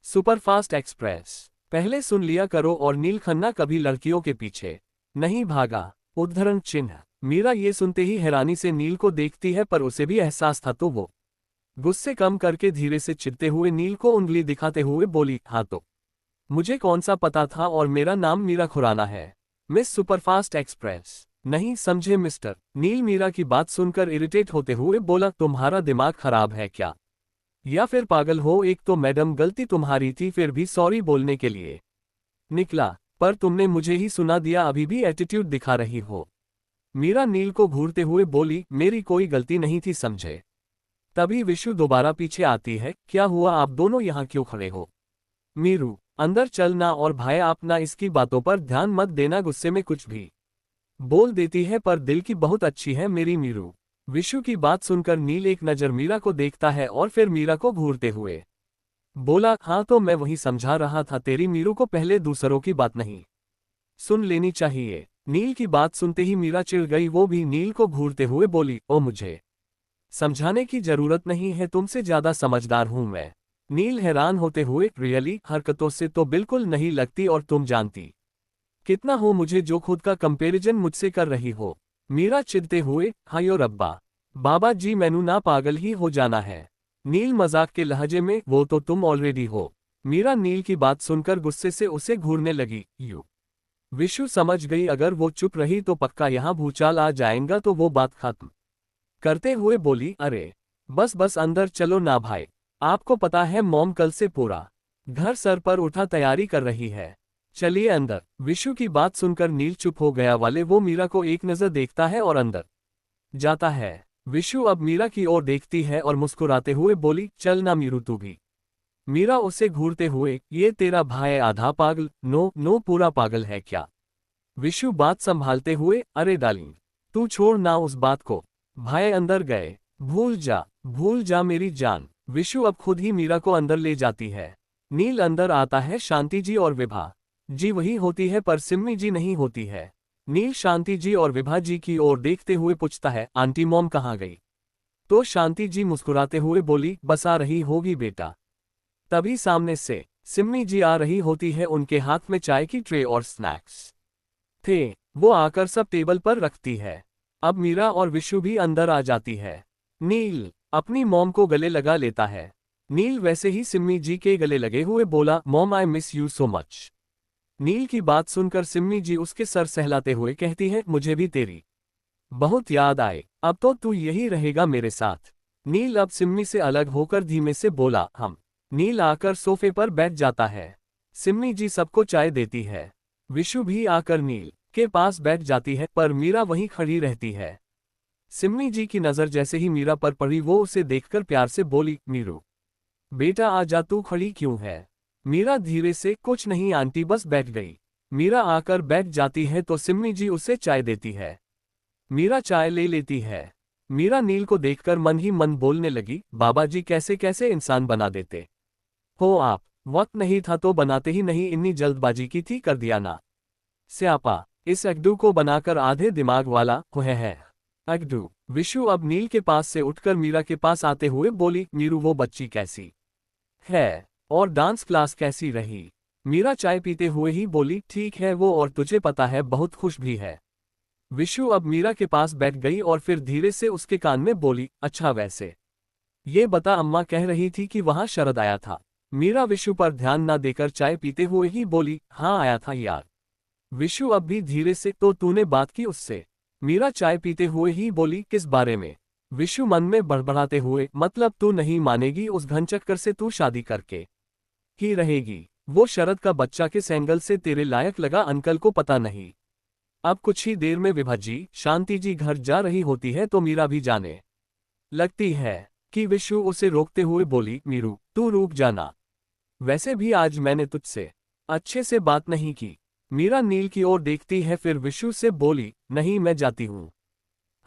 सुपरफास्ट एक्सप्रेस, पहले सुन लिया करो। और नील खन्ना कभी लड़कियों के पीछे नहीं भागा। उद्धरण चिन्ह। मीरा ये सुनते ही हैरानी से नील को देखती है, पर उसे भी एहसास था तो वो गुस्से कम करके धीरे से चिढ़ते हुए नील को उंगली दिखाते हुए बोली, हाँ तो मुझे कौन सा पता था, और मेरा नाम मीरा खुराना है, मिस सुपरफास्ट एक्सप्रेस। नहीं समझे मिस्टर। नील मीरा की बात सुनकर इरिटेट होते हुए बोला, तुम्हारा दिमाग खराब है क्या, या फिर पागल हो? एक तो मैडम गलती तुम्हारी थी, फिर भी सॉरी बोलने के लिए निकला, पर तुमने मुझे ही सुना दिया, अभी भी एटीट्यूड दिखा रही हो। मीरा नील को घूरते हुए बोली, मेरी कोई गलती नहीं थी समझे। तभी विशु दोबारा पीछे आती है, क्या हुआ, आप दोनों यहाँ क्यों खड़े हो? मीरू, अंदर चलना, और भाई आप ना इसकी बातों पर ध्यान मत देना, गुस्से में कुछ भी बोल देती है, पर दिल की बहुत अच्छी है मेरी मीरू। विशु की बात सुनकर नील एक नज़र मीरा को देखता है और फिर मीरा को घूरते हुए बोला, हाँ तो मैं वही समझा रहा था, तेरी मीरू को पहले दूसरों की बात नहीं सुन लेनी चाहिए। नील की बात सुनते ही मीरा चिढ़ गई, वो भी नील को घूरते हुए बोली, ओ मुझे समझाने की जरूरत नहीं है, तुमसे ज्यादा समझदार हूं मैं। नील हैरान होते हुए, रियली? हरकतों से तो बिल्कुल नहीं लगती, और तुम जानती कितना हो मुझे जो खुद का कंपैरिजन मुझसे कर रही हो। मीरा चिढ़ते हुए, हायो रब्बा, बाबा जी मैनू ना पागल ही हो जाना है। नील मजाक के लहजे में, वो तो तुम ऑलरेडी हो। मीरा नील की बात सुनकर गुस्से से उसे घूरने लगी। विशु समझ गई, अगर वो चुप रही तो पक्का यहाँ भूचाल आ जाएगा, तो वो बात खत्म करते हुए बोली, अरे बस बस अंदर चलो ना भाई, आपको पता है मॉम कल से पूरा घर सर पर उठा तैयारी कर रही है, चलिए अंदर। विशु की बात सुनकर नील चुप हो गया, वाले वो मीरा को एक नजर देखता है और अंदर जाता है। विशु अब मीरा की ओर देखती है और मुस्कुराते हुए बोली, चल ना मीरू तू भी। मीरा उसे घूरते हुए, ये तेरा भाई आधा पागल? नो नो, पूरा पागल है क्या? विशु बात संभालते हुए, अरे डार्लिंग तू छोड़ ना उस बात को, भाई अंदर गए, भूल जा मेरी जान। विशु अब खुद ही मीरा को अंदर ले जाती है। नील अंदर आता है, शांति जी और विभा जी वही होती है, पर सिम्मी जी नहीं होती है। नील शांति जी और विभा जी की ओर देखते हुए पूछता है, आंटी मॉम कहाँ गई? तो शांति जी मुस्कुराते हुए बोली, बस आ रही होगी बेटा। तभी सामने से सिम्मी जी आ रही होती है, उनके हाथ में चाय की ट्रे और स्नैक्स थे, वो आकर सब टेबल पर रखती है। अब मीरा और विशु भी अंदर आ जाती है। नील अपनी मॉम को गले लगा लेता है। नील वैसे ही सिम्मी जी के गले लगे हुए बोला, mom I miss you so much. Neel की बात सुनकर सिम्मी जी उसके सर सहलाते हुए कहती है, मुझे भी तेरी बहुत याद आए, अब तो तू यही रहेगा मेरे साथ। नील अब सिम्मी से अलग होकर धीमे से बोला, हम। नील आकर सोफे पर बैठ जाता है। सिम्मी जी सबको चाय देती है। विशु भी आकर नील के पास बैठ जाती है, पर मीरा वहीं खड़ी रहती है। सिम्मी जी की नज़र जैसे ही मीरा पर पड़ी, वो उसे देखकर प्यार से बोली, मीरू बेटा आ जा, तू खड़ी क्यों है? मीरा धीरे से, कुछ नहीं आंटी बस बैठ गई। मीरा आकर बैठ जाती है तो सिम्मी जी उसे चाय देती है। मीरा चाय ले लेती है। मीरा नील को देखकर मन ही मन बोलने लगी, बाबा जी कैसे कैसे इंसान बना देते हो आप, वक्त नहीं था तो बनाते ही नहीं, इतनी जल्दबाजी की थी, कर दिया ना। स्यापा, इस अड्डू को बनाकर आधे दिमाग वाला है अड्डू। विशु अब नील के पास से उठकर मीरा के पास आते हुए बोली, मीरू वो बच्ची कैसी है, और डांस क्लास कैसी रही? मीरा चाय पीते हुए ही बोली, ठीक है वो, और तुझे पता है बहुत खुश भी है। विशु अब मीरा के पास बैठ गई और फिर धीरे से उसके कान में बोली, अच्छा वैसे ये बता, अम्मा कह रही थी कि वहां शरद आया था। मीरा विशु पर ध्यान न देकर चाय पीते हुए ही बोली, हाँ आया था यार। विशु अब भी धीरे से, तो तूने बात की उससे? मीरा चाय पीते हुए ही बोली, किस बारे में? विशु मन में बड़बड़ाते हुए, मतलब तू नहीं मानेगी, उस घनचक्कर से तू शादी करके ही रहेगी। वो शरद का बच्चा किस एंगल से तेरे लायक लगा अंकल को पता नहीं। अब कुछ ही देर में विभा जी, शांति जी घर जा रही होती है तो मीरा भी जाने लगती है कि विशु उसे रोकते हुए बोली, मीरू तू रुक जाना, वैसे भी आज मैंने तुझसे अच्छे से बात नहीं की। मीरा नील की ओर देखती है, फिर विशु से बोली, नहीं मैं जाती हूँ,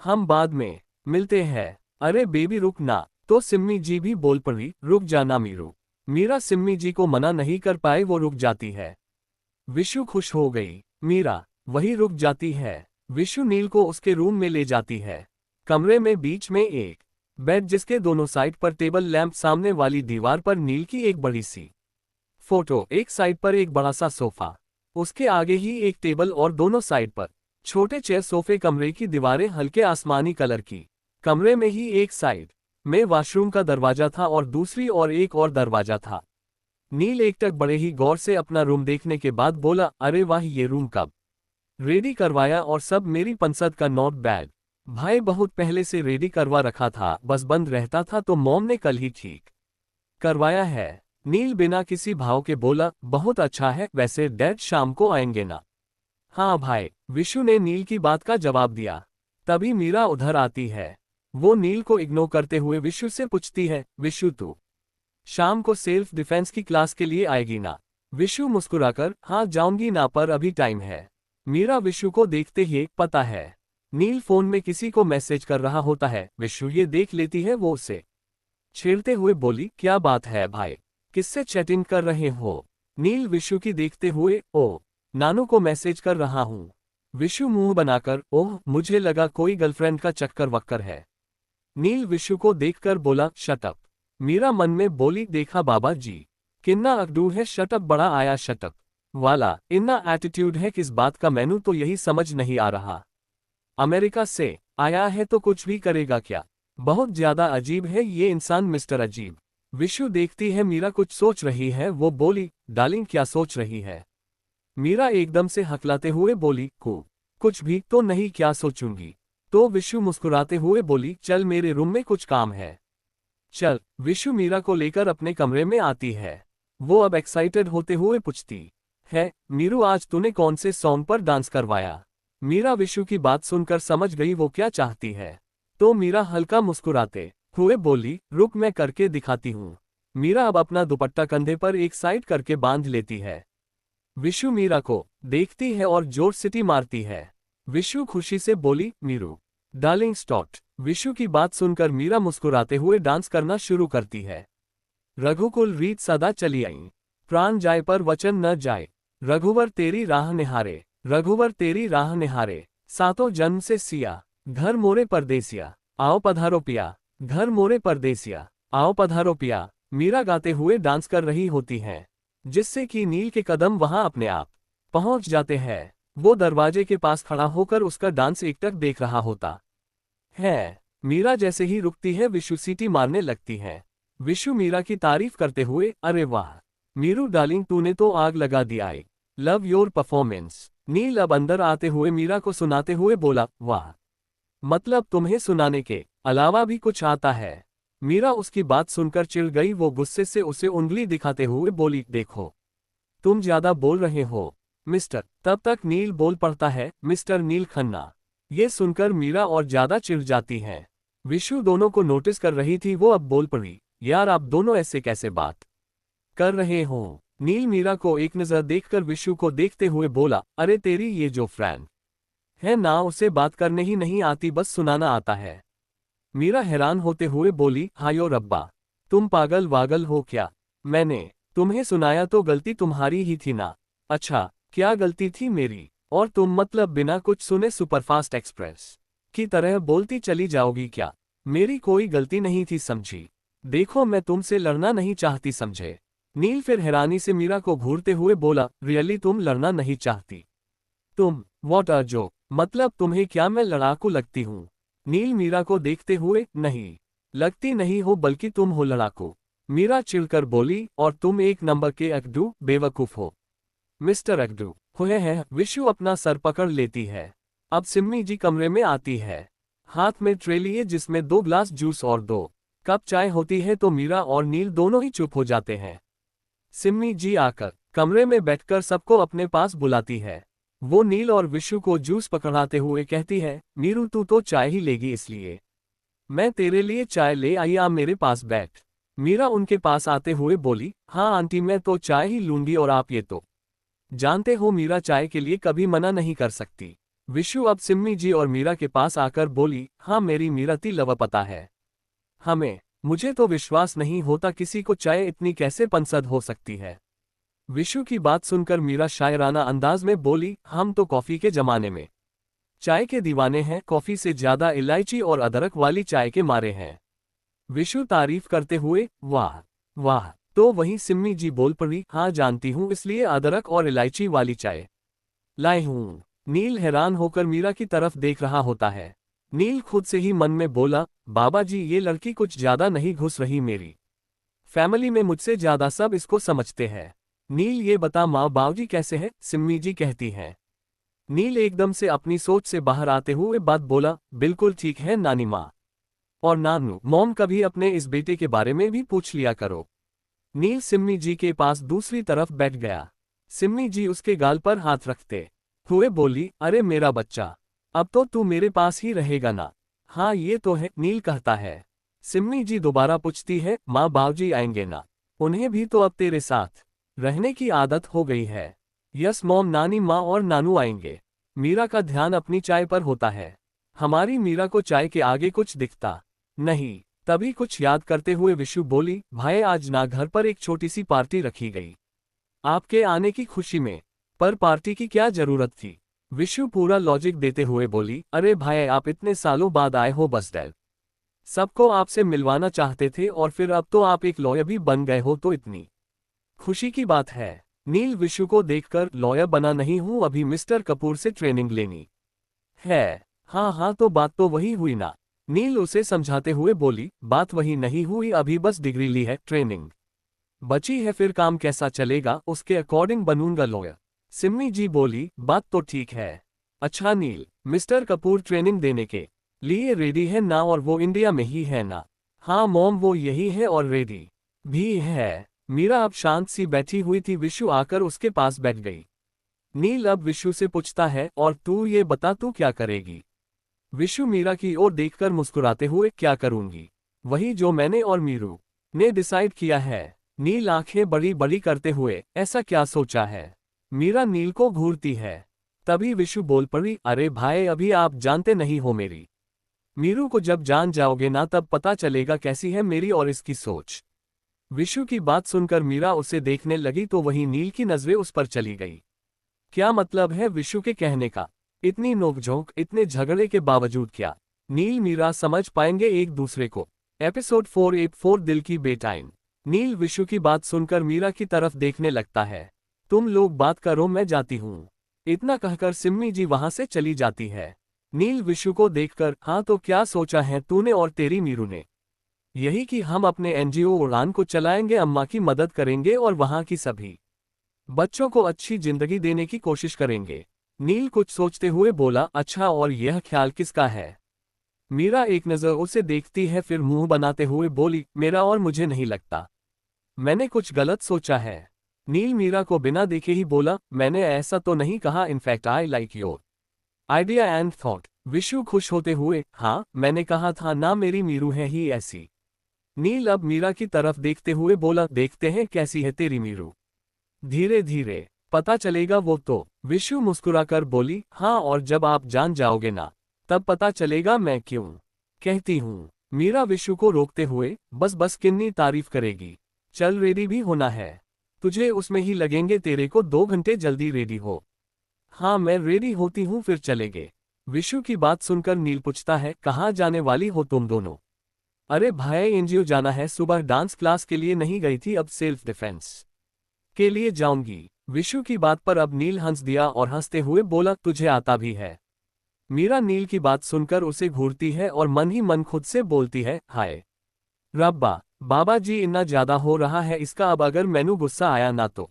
हम बाद में मिलते हैं। अरे बेबी रुक ना, तो सिम्मी जी भी बोल पड़ी, रुक जाना मीरू। मीरा सिम्मी जी को मना नहीं कर पाए, वो रुक जाती है। विशु खुश हो गई, मीरा वही रुक जाती है। विशु नील को उसके रूम में ले जाती है। कमरे में बीच में एक बेड, जिसके दोनों साइड पर टेबल लैंप, सामने वाली दीवार पर नील की एक बड़ी सी फोटो, एक साइड पर एक बड़ा सा सोफा, उसके आगे ही एक टेबल और दोनों साइड पर छोटे चेयर, सोफे, कमरे की दीवारें हल्के आसमानी कलर की। कमरे में ही एक साइड में वॉशरूम का दरवाजा था और दूसरी और एक और दरवाजा था। नील एकटक बड़े ही गौर से अपना रूम देखने के बाद बोला, अरे वाह, ये रूम कब रेडी करवाया? और सब मेरी पसंद का, नॉट बैड भाई, बहुत पहले से रेडी करवा रखा था, बस बंद रहता था तो मॉम ने कल ही ठीक करवाया है। नील बिना किसी भाव के बोला, बहुत अच्छा है, वैसे डैड शाम को आएंगे ना? हाँ भाई, विशु ने नील की बात का जवाब दिया। तभी मीरा उधर आती है। वो नील को इग्नोर करते हुए विशु से पूछती है, विशु तू शाम को सेल्फ डिफेंस की क्लास के लिए आएगी ना? विशु मुस्कुराकर, हाँ जाऊंगी ना, पर अभी टाइम है। मीरा विशु को देखते ही, पता है नील फोन में किसी को मैसेज कर रहा होता है। विशु ये देख लेती है। वो उसे छेड़ते हुए बोली, क्या बात है भाई, किससे चैटिंग कर रहे हो? नील विशु की देखते हुए, ओ नानू को मैसेज कर रहा हूँ। विशु मुंह बनाकर, ओह मुझे लगा कोई गर्लफ्रेंड का चक्कर वक्कर है। नील विशु को देखकर बोला, शट अप। मीरा मन में बोली, देखा बाबा जी, कितना अकड़ू है, शट अप बड़ा आया शट अप वाला, इतना एटीट्यूड है किस बात का? मैनू तो यही समझ नहीं आ रहा। अमेरिका से आया है तो कुछ भी करेगा क्या? बहुत ज्यादा अजीब है ये इंसान, मिस्टर अजीब। विशु देखती है मीरा कुछ सोच रही है। वो बोली, डार्लिंग क्या सोच रही है? मीरा एकदम से हकलाते हुए बोली, कुछ भी तो नहीं, क्या सोचूंगी? तो विशु मुस्कुराते हुए बोली, चल मेरे रूम में कुछ काम है, चल। विशु मीरा को लेकर अपने कमरे में आती है। वो अब एक्साइटेड होते हुए पूछती है, मीरू आज तूने कौन से सॉन्ग पर डांस करवाया? मीरा विशु की बात सुनकर समझ गई वो क्या चाहती है। तो मीरा हल्का मुस्कुराते हुए बोली, रुक मैं करके दिखाती हूँ। मीरा अब अपना दुपट्टा कंधे पर एक साइड करके बांध लेती है। विशु मीरा को देखती है और जोर सीटी मारती है। विशु खुशी से बोली, मीरू डार्लिंग स्टॉप। विशु की बात सुनकर मीरा मुस्कुराते हुए डांस करना शुरू करती है। रघुकुल रीत सदा चली आई, प्राण जाए पर वचन न जाए। रघुवर तेरी राह निहारे, रघुवर तेरी राह निहारे, सातों जन्म से सिया, घर मोरे परदेसिया, आओ पधारो पिया, घर मोरे परदेसिया, आओ पधारो पिया। मीरा गाते हुए डांस कर रही होती हैं, जिससे कि नील के कदम वहां अपने आप पहुंच जाते हैं। वो दरवाजे के पास खड़ा होकर उसका डांस एकटक देख रहा होता है। मीरा जैसे ही रुकती है, विशु सीटी मारने लगती है। विशु मीरा की तारीफ करते हुए, अरे वाह मीरू डार्लिंग, तूने तो आग लगा दी, आई लव योर परफॉर्मेंस। नील अब अंदर आते हुए मीरा को सुनाते हुए बोला, वाह, मतलब तुम्हें सुनाने के अलावा भी कुछ आता है? मीरा उसकी बात सुनकर चिढ़ गई। वो गुस्से से उसे उंगली दिखाते हुए बोली, देखो तुम ज्यादा बोल रहे हो मिस्टर। तब तक नील बोल पड़ता है, मिस्टर नील खन्ना। ये सुनकर मीरा और ज्यादा चिढ़ जाती है। विशु दोनों को नोटिस कर रही थी। वो अब बोल पड़ी, यार आप दोनों ऐसे कैसे बात कर रहे हो? नील मीरा को एक नजर देखकर विशु को देखते हुए बोला, अरे तेरी ये जो फ्रेंड है ना, उसे बात करने ही नहीं आती, बस सुनाना आता है। मीरा हैरान होते हुए बोली, हायो रब्बा, तुम पागल वागल हो क्या? मैंने तुम्हें सुनाया तो गलती तुम्हारी ही थी ना? अच्छा, क्या गलती थी मेरी? और तुम मतलब बिना कुछ सुने सुपरफास्ट एक्सप्रेस की तरह बोलती चली जाओगी क्या? मेरी कोई गलती नहीं थी, समझी? देखो मैं तुमसे लड़ना नहीं चाहती, समझे? नील फिर हैरानी से मीरा को घूरते हुए बोला, रियली तुम लड़ना नहीं चाहती? तुम व्हाट अ जोक, मतलब तुम्हें क्या मैं लड़ाकू लगती हूँ? नील मीरा को देखते हुए, नहीं लगती नहीं हो, बल्कि तुम हो लड़ाकू। मीरा चिढ़कर बोली, और तुम एक नंबर के अकड़ू बेवकूफ हो मिस्टर अकड़ू। हुए हैं। विशु अपना सर पकड़ लेती है। अब सिम्मी जी कमरे में आती है, हाथ में ट्रे लिए जिसमें 2 ग्लास जूस और 2 कप चाय होती है। तो मीरा और नील दोनों ही चुप हो जाते हैं। सिम्मी जी आकर कमरे में बैठकर सबको अपने पास बुलाती है। वो नील और विशु को जूस पकड़ाते हुए कहती है, नीरू तू तो चाय ही लेगी, इसलिए मैं तेरे लिए चाय ले आई, आ मेरे पास बैठ। मीरा उनके पास आते हुए बोली, हाँ आंटी मैं तो चाय ही लूंगी, और आप ये तो जानते हो मीरा चाय के लिए कभी मना नहीं कर सकती। विशु अब सिम्मी जी और मीरा के पास आकर बोली, हाँ मेरी मीराती लव पता है हमें, मुझे तो विश्वास नहीं होता किसी को चाय इतनी कैसे पसंद हो सकती है। विशु की बात सुनकर मीरा शायराना अंदाज में बोली, हम तो कॉफी के जमाने में चाय के दीवाने हैं, कॉफी से ज्यादा इलायची और अदरक वाली चाय के मारे हैं। विशु तारीफ करते हुए, वाह वाह। तो वहीं सिम्मी जी बोल पड़ी, हाँ जानती हूँ, इसलिए अदरक और इलायची वाली चाय लाई हूँ। नील हैरान होकर मीरा की तरफ देख रहा होता है। नील खुद से ही मन में बोला, बाबा जी ये लड़की कुछ ज्यादा नहीं घुस रही मेरी फैमिली में, मुझसे ज्यादा सब इसको समझते हैं। नील ये बता माँ बाबूजी कैसे हैं? सिम्मी जी कहती हैं। नील एकदम से अपनी सोच से बाहर आते हुए बात बोला, बिल्कुल ठीक है नानी माँ और नानू मॉम, कभी अपने इस बेटे के बारे में भी पूछ लिया करो। नील सिम्मी जी के पास दूसरी तरफ बैठ गया। सिम्मी जी उसके गाल पर हाथ रखते हुए बोली, अरे मेरा बच्चा, अब तो तू मेरे पास ही रहेगा ना? हाँ ये तो है, नील कहता है। सिम्मी जी दोबारा पूछती है, माँ बाबूजी आएंगे ना? उन्हें भी तो अब तेरे साथ रहने की आदत हो गई है। यस मॉम, नानी माँ और नानू आएंगे। मीरा का ध्यान अपनी चाय पर होता है। हमारी मीरा को चाय के आगे कुछ दिखता नहीं। तभी कुछ याद करते हुए विशु बोली, भाई आज ना घर पर एक छोटी सी पार्टी रखी गई आपके आने की खुशी में। पर पार्टी की क्या जरूरत थी? विशु पूरा लॉजिक देते हुए बोली, अरे भाई आप इतने सालों बाद आए हो, बस डैड सबको आपसे मिलवाना चाहते थे और फिर अब तो आप एक लॉयर भी बन गए हो, तो इतनी खुशी की बात है। नील विशु को देखकर, लॉयर बना नहीं हूं, अभी मिस्टर कपूर से ट्रेनिंग लेनी है। हाँ हाँ तो बात तो वही हुई ना? नील उसे समझाते हुए बोली, बात वही नहीं हुई, अभी बस डिग्री ली है, ट्रेनिंग बची है, फिर काम कैसा चलेगा उसके अकॉर्डिंग बनूंगा लॉयर। सिम्मी जी बोली, बात तो ठीक है। अच्छा नील, मिस्टर कपूर ट्रेनिंग देने के लिए रेडी है ना? और वो इंडिया में ही है ना? हाँ मॉम वो यही है और रेडी भी है। मीरा अब शांत सी बैठी हुई थी, विशु आकर उसके पास बैठ गई। नील अब विशु से पूछता है, और तू ये बता तू क्या करेगी? विशु मीरा की ओर देखकर मुस्कुराते हुए, क्या करूंगी? वही जो मैंने और मीरू ने डिसाइड किया है। नील आंखें बड़ी बड़ी करते हुए, ऐसा क्या सोचा है? मीरा नील को घूरती है। तभी विशु बोल पड़ी, अरे भाई अभी आप जानते नहीं हो मेरी मीरू को, जब जान जाओगे ना तब पता चलेगा कैसी है मेरी और इसकी सोच। विशु की बात सुनकर मीरा उसे देखने लगी तो वहीं नील की नजरें उस पर चली गई। क्या मतलब है विशु के कहने का? इतनी नोकझोंक, इतने झगड़े के बावजूद क्या नील मीरा समझ पाएंगे एक दूसरे को? एपिसोड 484 दिल की बेटाइन। नील विशु की बात सुनकर मीरा की तरफ देखने लगता है। तुम लोग बात करो, मैं जाती हूँ। इतना कहकर सिम्मी जी वहां से चली जाती है। नील विशु को देखकर, हाँ तो क्या सोचा है तूने और तेरी मीरू ने? यही कि हम अपने एनजीओ उड़ान को चलाएंगे, अम्मा की मदद करेंगे और वहां की सभी बच्चों को अच्छी जिंदगी देने की कोशिश करेंगे। नील कुछ सोचते हुए बोला, अच्छा और यह ख्याल किसका है? मीरा एक नजर उसे देखती है, फिर मुंह बनाते हुए बोली, मेरा, और मुझे नहीं लगता मैंने कुछ गलत सोचा है। नील मीरा को बिना देखे ही बोला, मैंने ऐसा तो नहीं कहा, in fact I like your idea and thought. Vishu खुश होते हुए, हाँ मैंने कहा था ना मेरी मीरू है ही ऐसी। नील अब मीरा की तरफ देखते हुए बोला, देखते हैं कैसी है तेरी मीरू, धीरे धीरे पता चलेगा वो तो। विशु मुस्कुराकर बोली, हाँ और जब आप जान जाओगे ना तब पता चलेगा मैं क्यों कहती हूँ। मीरा विशु को रोकते हुए, बस बस कितनी तारीफ करेगी, चल रेडी भी होना है, तुझे उसमें ही लगेंगे तेरे को 2 घंटे, जल्दी रेडी हो। हाँ मैं रेडी होती हूँ, फिर चलेंगे। विशु की बात सुनकर नील पूछता है, कहाँ जाने वाली हो तुम दोनों? अरे भाई एनजीओ जाना है, सुबह डांस क्लास के लिए नहीं गई थी, अब सेल्फ डिफेंस के लिए जाऊंगी। विशु की बात पर अब नील हंस दिया और हंसते हुए बोला, तुझे आता भी है? मीरा नील की बात सुनकर उसे घूरती है और मन ही मन खुद से बोलती है, हाय रब्बा, बाबा जी इतना ज्यादा हो रहा है इसका, अब अगर मैनू गुस्सा आया ना तो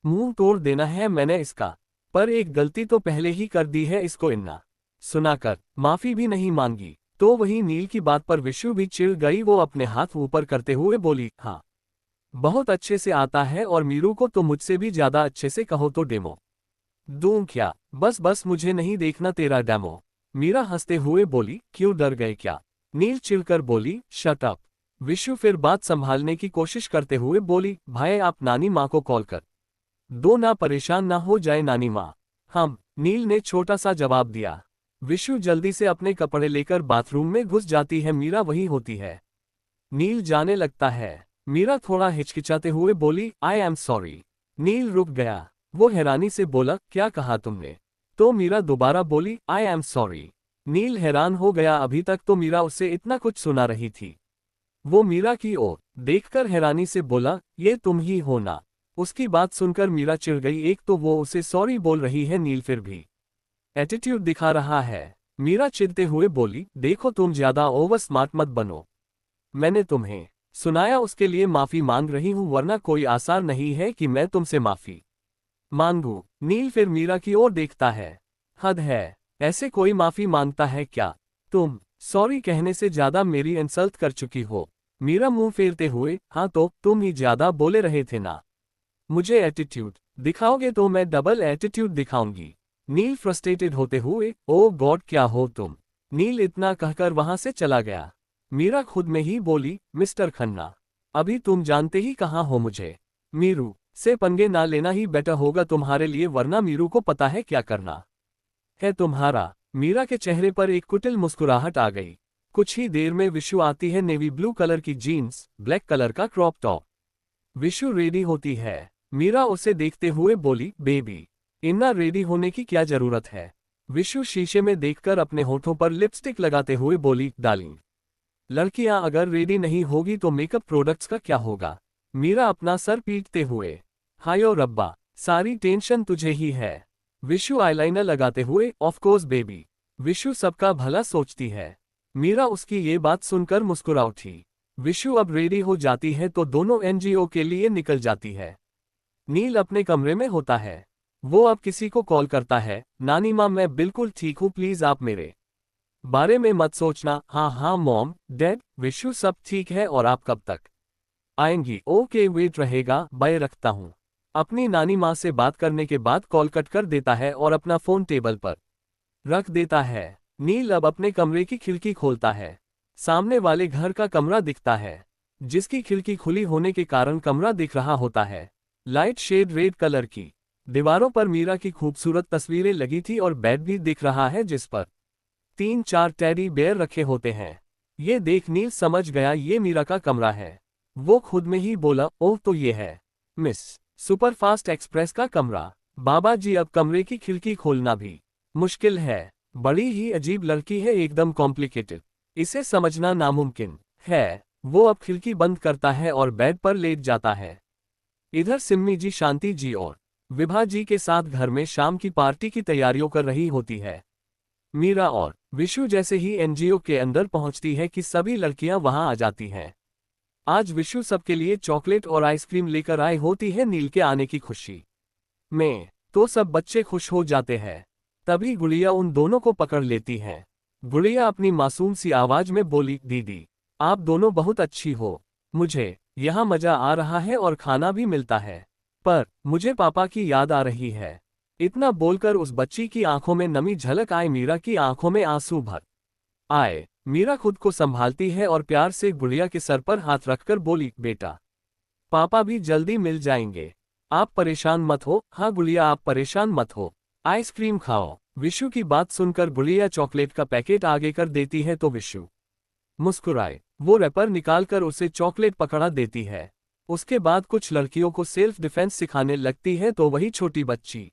मुंह तोड़ देना है मैंने इसका। पर एक गलती तो पहले ही कर दी है, इसको इन्ना सुनाकर माफी भी नहीं मांगी। तो वही नील की बात पर विशु भी चिढ़ गई, वो अपने हाथ ऊपर करते हुए बोली, हाँ बहुत अच्छे से आता है, और मीरू को तो मुझसे भी ज्यादा अच्छे से कहो तो डेमो दूं क्या? बस बस मुझे नहीं देखना तेरा डेमो। मीरा हंसते हुए बोली, क्यों डर गए क्या? नील चिढ़कर बोली, शट अप। विशु फिर बात संभालने की कोशिश करते हुए बोली, भाई आप नानी माँ को कॉल कर दो ना, परेशान ना हो जाए नानी माँ। हम नील ने छोटा सा जवाब दिया। विशु जल्दी से अपने कपड़े लेकर बाथरूम में घुस जाती है, मीरा वही होती है। नील जाने लगता है। मीरा थोड़ा हिचकिचाते हुए बोली, आई एम सॉरी। नील रुक गया। वो हैरानी से बोला, क्या कहा तुमने? तो मीरा दोबारा बोली, आई एम सॉरी। नील हैरान हो गया, अभी तक तो मीरा उससे इतना कुछ सुना रही थी। वो मीरा की ओर देखकर हैरानी से बोला, ये तुम ही हो ना? उसकी बात सुनकर मीरा चिढ़ गई, एक तो वो उसे सॉरी बोल रही है, नील फिर भी एटीट्यूड दिखा रहा है। मीरा चिढ़ते हुए बोली, देखो तुम ज्यादा ओवर स्मार्ट मत बनो। मैंने तुम्हें सुनाया उसके लिए माफी मांग रही हूं, वरना कोई आसार नहीं है कि मैं तुमसे माफी मांगू। नील फिर मीरा की ओर देखता है। हद है, ऐसे कोई माफी मांगता है क्या? तुम सॉरी कहने से ज्यादा मेरी इंसल्ट कर चुकी हो। मीरा मुंह फेरते हुए, हाँ तो तुम ही ज्यादा बोले रहे थे ना। मुझे एटीट्यूड दिखाओगे तो मैं डबल एटीट्यूड दिखाऊंगी। नील फ्रस्ट्रेटेड होते हुए, ओ गॉड क्या हो तुम। नील इतना कहकर वहां से चला गया। मीरा खुद में ही बोली, मिस्टर खन्ना, अभी तुम जानते ही कहाँ हो मुझे। मीरू से पंगे ना लेना ही बेटर होगा तुम्हारे लिए, वरना मीरू को पता है क्या करना है तुम्हारा। मीरा के चेहरे पर एक कुटिल मुस्कुराहट आ गई। कुछ ही देर में विशु आती है, नेवी ब्लू कलर की जीन्स, ब्लैक कलर का क्रॉप टॉप। विशु रेडी होती है। मीरा उसे देखते हुए बोली, बेबी इतना रेडी होने की क्या जरूरत है? विशु शीशे में देखकर अपने होठों पर लिपस्टिक लगाते हुए बोली, डार्लिंग लड़कियां अगर रेडी नहीं होगी तो मेकअप प्रोडक्ट्स का क्या होगा? मीरा अपना सर पीटते हुए, हायो रब्बा, सारी टेंशन तुझे ही है। विशु आईलाइनर लगाते हुए, ऑफ कोर्स बेबी। विशु सबका भला सोचती है। मीरा उसकी ये बात सुनकर मुस्कुरा उठी। विशु अब रेडी हो जाती है तो दोनों एनजीओ के लिए निकल जाती है। नील अपने कमरे में होता है। वो अब किसी को कॉल करता है, नानी माँ मैं बिल्कुल ठीक हूँ, प्लीज आप मेरे बारे में मत सोचना। हाँ हाँ मॉम डैड, विशु सब ठीक है, और आप कब तक आएंगी? ओके वेट रहेगा, बाय रखता हूँ। अपनी नानी माँ से बात करने के बाद कॉल कट कर देता है और अपना फोन टेबल पर रख देता है। नील अब अपने कमरे की खिड़की खोलता है। सामने वाले घर का कमरा दिखता है, जिसकी खिड़की खुली होने के कारण कमरा दिख रहा होता है। लाइट शेड रेड कलर की। दीवारों पर मीरा की खूबसूरत तस्वीरें लगी थी और बेड भी दिख रहा है जिस पर 3-4 टेडी बेयर रखे होते हैं। ये देख नील समझ गया ये मीरा का कमरा है। वो खुद में ही बोला, ओह तो ये है मिस सुपरफास्ट एक्सप्रेस का कमरा। बाबा जी अब कमरे की खिड़की खोलना भी मुश्किल है। बड़ी ही अजीब लड़की है, एकदम कॉम्प्लिकेटेड, इसे समझना नामुमकिन है। वो अब खिड़की बंद करता है और बेड पर लेट जाता है। इधर सिम्मी जी, शांति जी और विभा जी के साथ घर में शाम की पार्टी की तैयारियों कर रही होती है। मीरा और विशु जैसे ही एनजीओ के अंदर पहुंचती है कि सभी लड़कियां वहां आ जाती हैं। आज विशु सबके लिए चॉकलेट और आइसक्रीम लेकर आई होती है नील के आने की खुशी में। तो सब बच्चे खुश हो जाते हैं। तभी गुड़िया उन दोनों को पकड़ लेती है। गुड़िया अपनी मासूम सी आवाज में बोली, दीदी आप दोनों बहुत अच्छी हो, मुझे यहाँ मजा आ रहा है और खाना भी मिलता है, पर मुझे पापा की याद आ रही है। इतना बोलकर उस बच्ची की आंखों में नमी झलक आए, मीरा की आंखों में आंसू भर आए। मीरा खुद को संभालती है और प्यार से गुड़िया के सर पर हाथ रखकर बोली, बेटा पापा भी जल्दी मिल जाएंगे, आप परेशान मत हो। हाँ गुड़िया आप परेशान मत हो, आइसक्रीम खाओ। विशु की बात सुनकर गुड़िया चॉकलेट का पैकेट आगे कर देती है तो विशु मुस्कुराए वो रैपर निकालकर उसे चॉकलेट पकड़ा देती है। उसके बाद कुछ लड़कियों को सेल्फ डिफेंस सिखाने लगती है तो वही छोटी बच्ची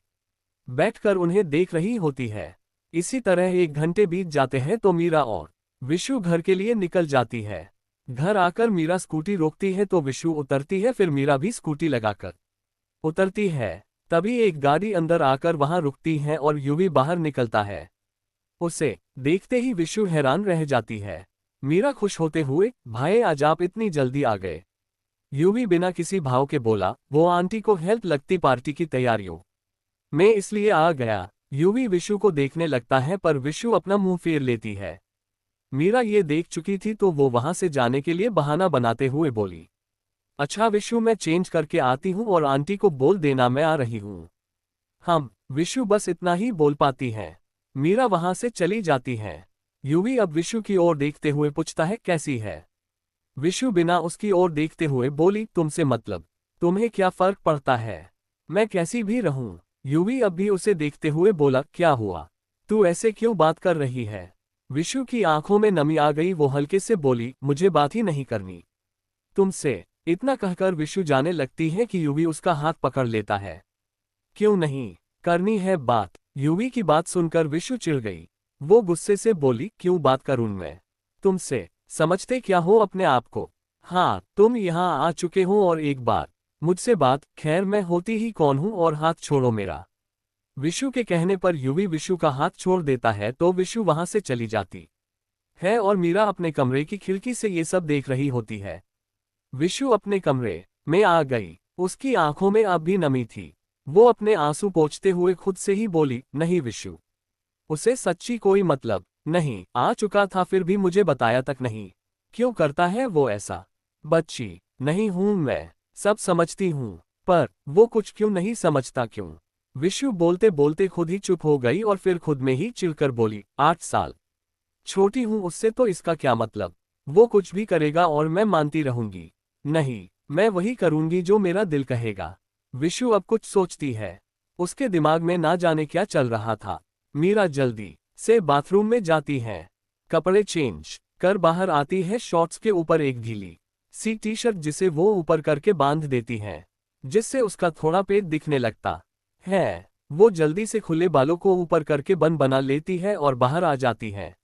बैठकर उन्हें देख रही होती है। इसी तरह 1 घंटे बीत जाते हैं तो मीरा और विशु घर के लिए निकल जाती है। घर आकर मीरा स्कूटी रोकती है तो विशु उतरती है, फिर मीरा भी स्कूटी लगाकर उतरती है। तभी एक गाड़ी अंदर आकर वहां रुकती है और यूवी बाहर निकलता है। उसे देखते ही विशु हैरान रह जाती है। मीरा खुश होते हुए, भाई आज आप इतनी जल्दी आ गए। यूवी बिना किसी भाव के बोला, वो आंटी को हेल्प लगती पार्टी की तैयारियों मैं इसलिए आ गया। यूवी विशु को देखने लगता है पर विशु अपना मुंह फेर लेती है। मीरा ये देख चुकी थी तो वो वहां से जाने के लिए बहाना बनाते हुए बोली, अच्छा विशु मैं चेंज करके आती हूँ और आंटी को बोल देना मैं आ रही हूँ। हम विशु बस इतना ही बोल पाती है। मीरा वहां से चली जाती है। यूवी अब विशु की ओर देखते हुए पूछता है, कैसी है? विशु बिना उसकी ओर देखते हुए बोली, तुमसे मतलब तुम्हें क्या फर्क पड़ता है, मैं कैसी भी रहूं। यूवी अब भी उसे देखते हुए बोला, क्या हुआ, तू ऐसे क्यों बात कर रही है? विशु की आंखों में नमी आ गई, वो हल्के से बोली, मुझे बात ही नहीं करनी तुमसे। इतना कहकर विशु जाने लगती है कि यूवी उसका हाथ पकड़ लेता है। क्यों नहीं करनी है बात? यूवी की बात सुनकर विशु चिढ़ गई। वो गुस्से से बोली, क्यों बात करूं मैं तुमसे, समझते क्या हो अपने आप को? हाँ तुम यहाँ आ चुके हो और एक बार मुझसे बात, खैर मैं होती ही कौन हूँ और हाथ छोड़ो मेरा। विशु के कहने पर युवी विशु का हाथ छोड़ देता है तो विशु वहां से चली जाती है और मीरा अपने कमरे की खिड़की से ये सब देख रही होती है। विशु अपने कमरे में आ गई। उसकी आंखों में अब भी नमी थी। वो अपने आंसू पोंछते हुए खुद से ही बोली, नहीं विशु, उसे सच्ची कोई मतलब नहीं। आ चुका था फिर भी मुझे बताया तक नहीं। क्यों करता है वो ऐसा? बच्ची नहीं हूं मैं, सब समझती हूं, पर वो कुछ क्यों नहीं समझता क्यों? विशु बोलते बोलते खुद ही चुप हो गई और फिर खुद में ही चिढ़कर बोली, 8 साल छोटी हूं उससे तो इसका क्या मतलब? वो कुछ भी करेगा और मैं मानती रहूंगी। नहीं, मैं वही करूंगी जो मेरा दिल कहेगा। विशु अब कुछ सोचती है। उसके दिमाग में ना जाने क्या चल रहा था। मीरा जल्दी से बाथरूम में जाती है, कपड़े चेंज कर बाहर आती है। शॉर्ट्स के ऊपर एक ढीली सी टी शर्ट जिसे वो ऊपर करके बांध देती है, जिससे उसका थोड़ा पेट दिखने लगता है। वो जल्दी से खुले बालों को ऊपर करके बन बना लेती है और बाहर आ जाती है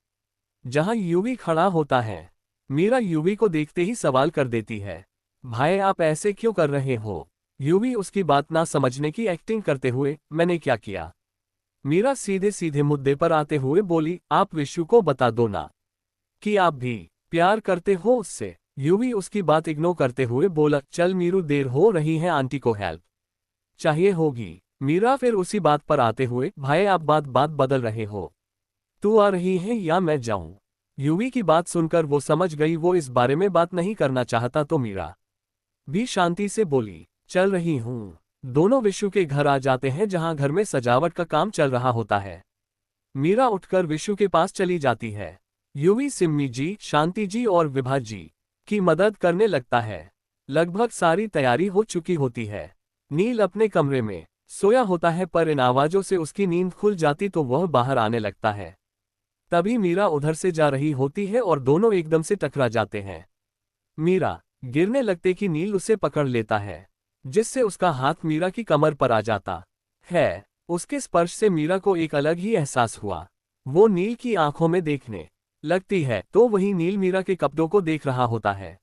जहां यूवी खड़ा होता है। मीरा यूवी को देखते ही सवाल कर देती है, भाई आप ऐसे क्यों कर रहे हो? यूवी उसकी बात ना समझने की एक्टिंग करते हुए, मैंने क्या किया? मीरा सीधे सीधे मुद्दे पर आते हुए बोली, आप विशु को बता दो ना कि आप भी प्यार करते हो उससे। यूवी उसकी बात इग्नोर करते हुए बोला, चल मीरू देर हो रही है, आंटी को हेल्प चाहिए होगी। मीरा फिर उसी बात पर आते हुए, भाई आप बात बात बदल रहे हो, तू आ रही है या मैं जाऊं? यूवी की बात सुनकर वो समझ गई वो इस बारे में बात नहीं करना चाहता तो मीरा भी शांति से बोली, चल रही हूं। दोनों विशु के घर आ जाते हैं जहां घर में सजावट का काम चल रहा होता है। मीरा उठकर विशु के पास चली जाती है। यूवी सिम्मी जी, शांति जी और विभा जी की मदद करने लगता है। लगभग सारी तैयारी हो चुकी होती है। नील अपने कमरे में सोया होता है पर इन आवाजों से उसकी नींद खुल जाती तो वह बाहर आने लगता है। तभी मीरा उधर से जा रही होती है और दोनों एकदम से टकरा जाते हैं। मीरा गिरने लगते कि नील उसे पकड़ लेता है, जिससे उसका हाथ मीरा की कमर पर आ जाता है। उसके स्पर्श से मीरा को एक अलग ही एहसास हुआ। वो नील की आंखों में देखने लगती है तो वही नील मीरा के कपड़ों को देख रहा होता है।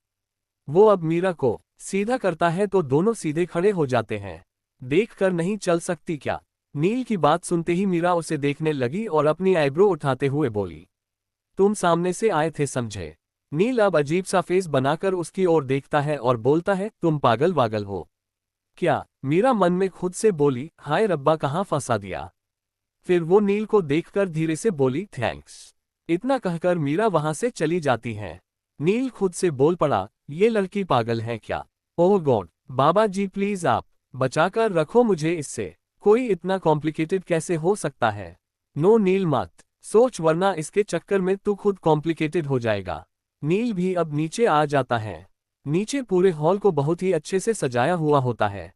वो अब मीरा को सीधा करता है तो दोनों सीधे खड़े हो जाते हैं। देख कर नहीं चल सकती क्या? नील की बात सुनते ही मीरा उसे देखने लगी और अपनी आईब्रो उठाते हुए बोली, तुम सामने से आए थे समझे? नील अब अजीब सा फेस बनाकर उसकी ओर देखता है और बोलता है, तुम पागल वागल हो क्या? मीरा मन में खुद से बोली, हाय रब्बा कहाँ फंसा दिया। फिर वो नील को देखकर धीरे से बोली, थैंक्स। इतना कहकर मीरा वहां से चली जाती है। नील खुद से बोल पड़ा, ये लड़की पागल है क्या? ओह गॉड, बाबा जी प्लीज आप बचाकर रखो मुझे इससे। कोई इतना कॉम्प्लिकेटेड कैसे हो सकता है? नो नील मत सोच वरना इसके चक्कर में तू खुद कॉम्प्लिकेटेड हो जाएगा। नील भी अब नीचे आ जाता है। नीचे पूरे हॉल को बहुत ही अच्छे से सजाया हुआ होता है।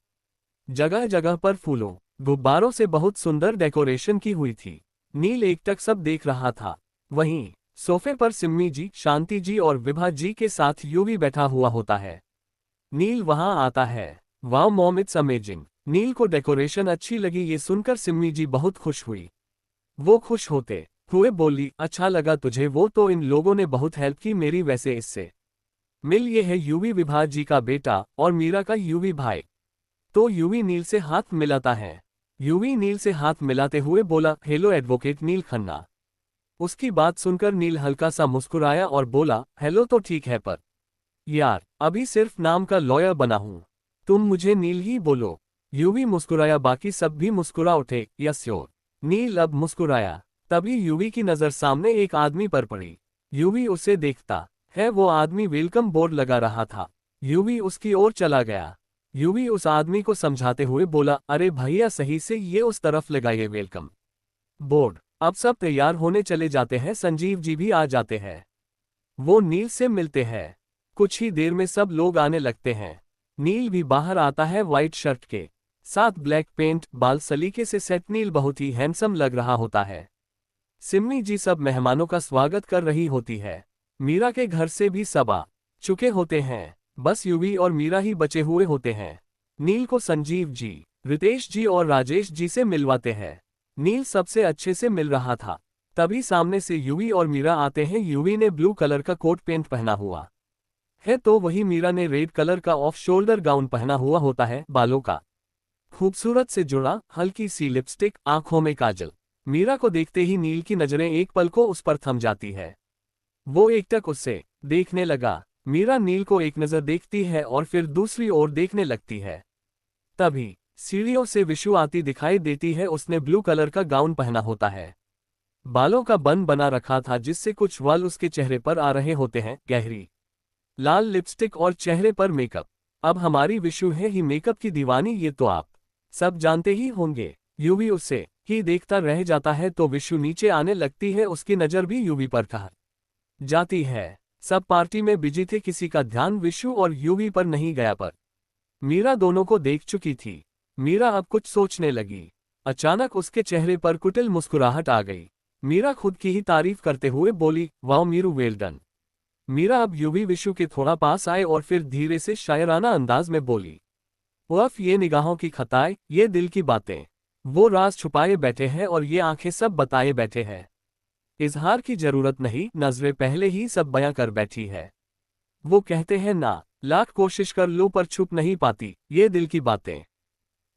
जगह जगह पर फूलों गुब्बारों से बहुत सुंदर डेकोरेशन की हुई थी। नील एकटक सब देख रहा था। वहीं सोफे पर सिम्मी जी, शांति जी और विभा जी के साथ यूवी बैठा हुआ होता है। नील वहां आता है। Wow mom it's amazing. Neel को डेकोरेशन अच्छी लगी ये सुनकर सिम्मी जी बहुत खुश हुई। वो खुश होते हुए बोली, अच्छा लगा तुझे? वो तो इन लोगों ने बहुत हेल्प की मेरी वैसे इससे मिल। ये है यूवी विभा जी का बेटा और मीरा का यूवी भाई। तो यूवी नील से हाथ मिलाता है। यूवी नील से हाथ मिलाते हुए बोला, हेलो एडवोकेट नील खन्ना। उसकी बात सुनकर नील हल्का सा मुस्कुराया और बोला, हेलो तो ठीक है पर यार अभी सिर्फ नाम का लॉयर बना हूं, तुम मुझे नील ही बोलो। यूवी मुस्कुराया, बाकी सब भी मुस्कुरा उठे, यस श्योर। नील अब मुस्कुराया। तभी यूवी की नजर सामने एक आदमी पर पड़ी। यूवी उसे देखता है। वो आदमी वेलकम बोर्ड लगा रहा था। यूवी उसकी ओर चला गया। यूवी उस आदमी को समझाते हुए बोला, अरे भैया सही से ये उस तरफ लगाइए वेलकम बोर्ड। अब सब तैयार होने चले जाते हैं। संजीव जी भी आ जाते हैं। वो नील से मिलते हैं। कुछ ही देर में सब लोग आने लगते हैं। नील भी बाहर आता है व्हाइट शर्ट के साथ, ब्लैक पेंट, बाल सलीके से सेट। नील बहुत ही हैंडसम लग रहा होता है। सिम्मी जी सब मेहमानों का स्वागत कर रही होती है। मीरा के घर से भी सब आ चुके होते हैं। बस यूवी और मीरा ही बचे हुए होते हैं। नील को संजीव जी, रितेश जी और राजेश जी से मिलवाते हैं। नील सबसे अच्छे से मिल रहा था। तभी सामने से यूवी और मीरा आते हैं। यूवी ने ब्लू कलर का कोट पेंट पहना हुआ है तो वही मीरा ने रेड कलर का ऑफ शोल्डर गाउन पहना हुआ होता है। बालों का खूबसूरत से जुड़ा, हल्की सी लिपस्टिक, आंखों में काजल। मीरा को देखते ही नील की नजरें एक पल को उस पर थम जाती है। वो एकटक उससे देखने लगा। मीरा नील को एक नजर देखती है और फिर दूसरी ओर देखने लगती है। तभी सीढ़ियों से विशु आती दिखाई देती है। उसने ब्लू कलर का गाउन पहना होता है। बालों का बन बना रखा था जिससे कुछ वाल उसके चेहरे पर आ रहे होते हैं। गहरी लाल लिपस्टिक और चेहरे पर मेकअप। अब हमारी विशु है ही मेकअप की दीवानी, ये तो आप सब जानते ही होंगे। यूवी उसे ही देखता रह जाता है तो विशु नीचे आने लगती है। उसकी नजर भी यूवी पर कहा जाती है। सब पार्टी में बिजी थे, किसी का ध्यान विशु और यूवी पर नहीं गया, पर मीरा दोनों को देख चुकी थी। मीरा अब कुछ सोचने लगी। अचानक उसके चेहरे पर कुटिल मुस्कुराहट आ गई। मीरा खुद की ही तारीफ करते हुए बोली, वाओ मीरू, वेल डन। मीरा अब यूवी विशु के थोड़ा पास आए और फिर धीरे से शायराना अंदाज में बोली, वफ ये निगाहों की खताएं, ये दिल की बातें, वो राज छुपाए बैठे हैं और ये आंखें सब बताए बैठे हैं। इजहार की जरूरत नहीं, नजरें पहले ही सब बयां कर बैठी है। वो कहते हैं ना, लाख कोशिश कर लो पर छुप नहीं पाती ये दिल की बातें।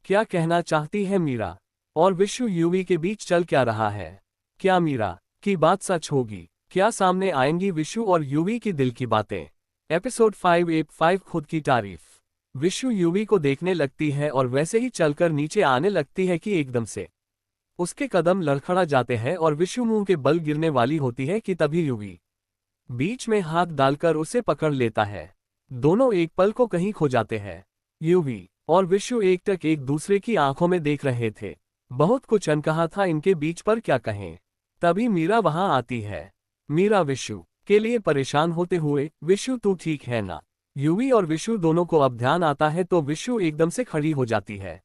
क्या कहना चाहती है मीरा और विशु यूवी के बीच चल क्या रहा है? क्या मीरा की बात सच होगी? क्या सामने आएंगी विशु और यूवी की दिल की बातें? एपिसोड 585 खुद की तारीफ। विशु यूवी को देखने लगती है और वैसे ही चलकर नीचे आने लगती है कि एकदम से उसके कदम लड़खड़ा जाते हैं और विशु मुंह के बल गिरने वाली होती है कि तभी यूवी बीच में हाथ डालकर उसे पकड़ लेता है। दोनों एक पल को कहीं खो जाते हैं। यूवी और विशु एकटक एक दूसरे की आंखों में देख रहे थे। बहुत कुछ अनकहा था इनके बीच, पर क्या कहें। तभी मीरा वहां आती है। मीरा विशु के लिए परेशान होते हुए, विशु तू ठीक है ना? यूवी और विशु दोनों को अब ध्यान आता है तो विशु एकदम से खड़ी हो जाती है।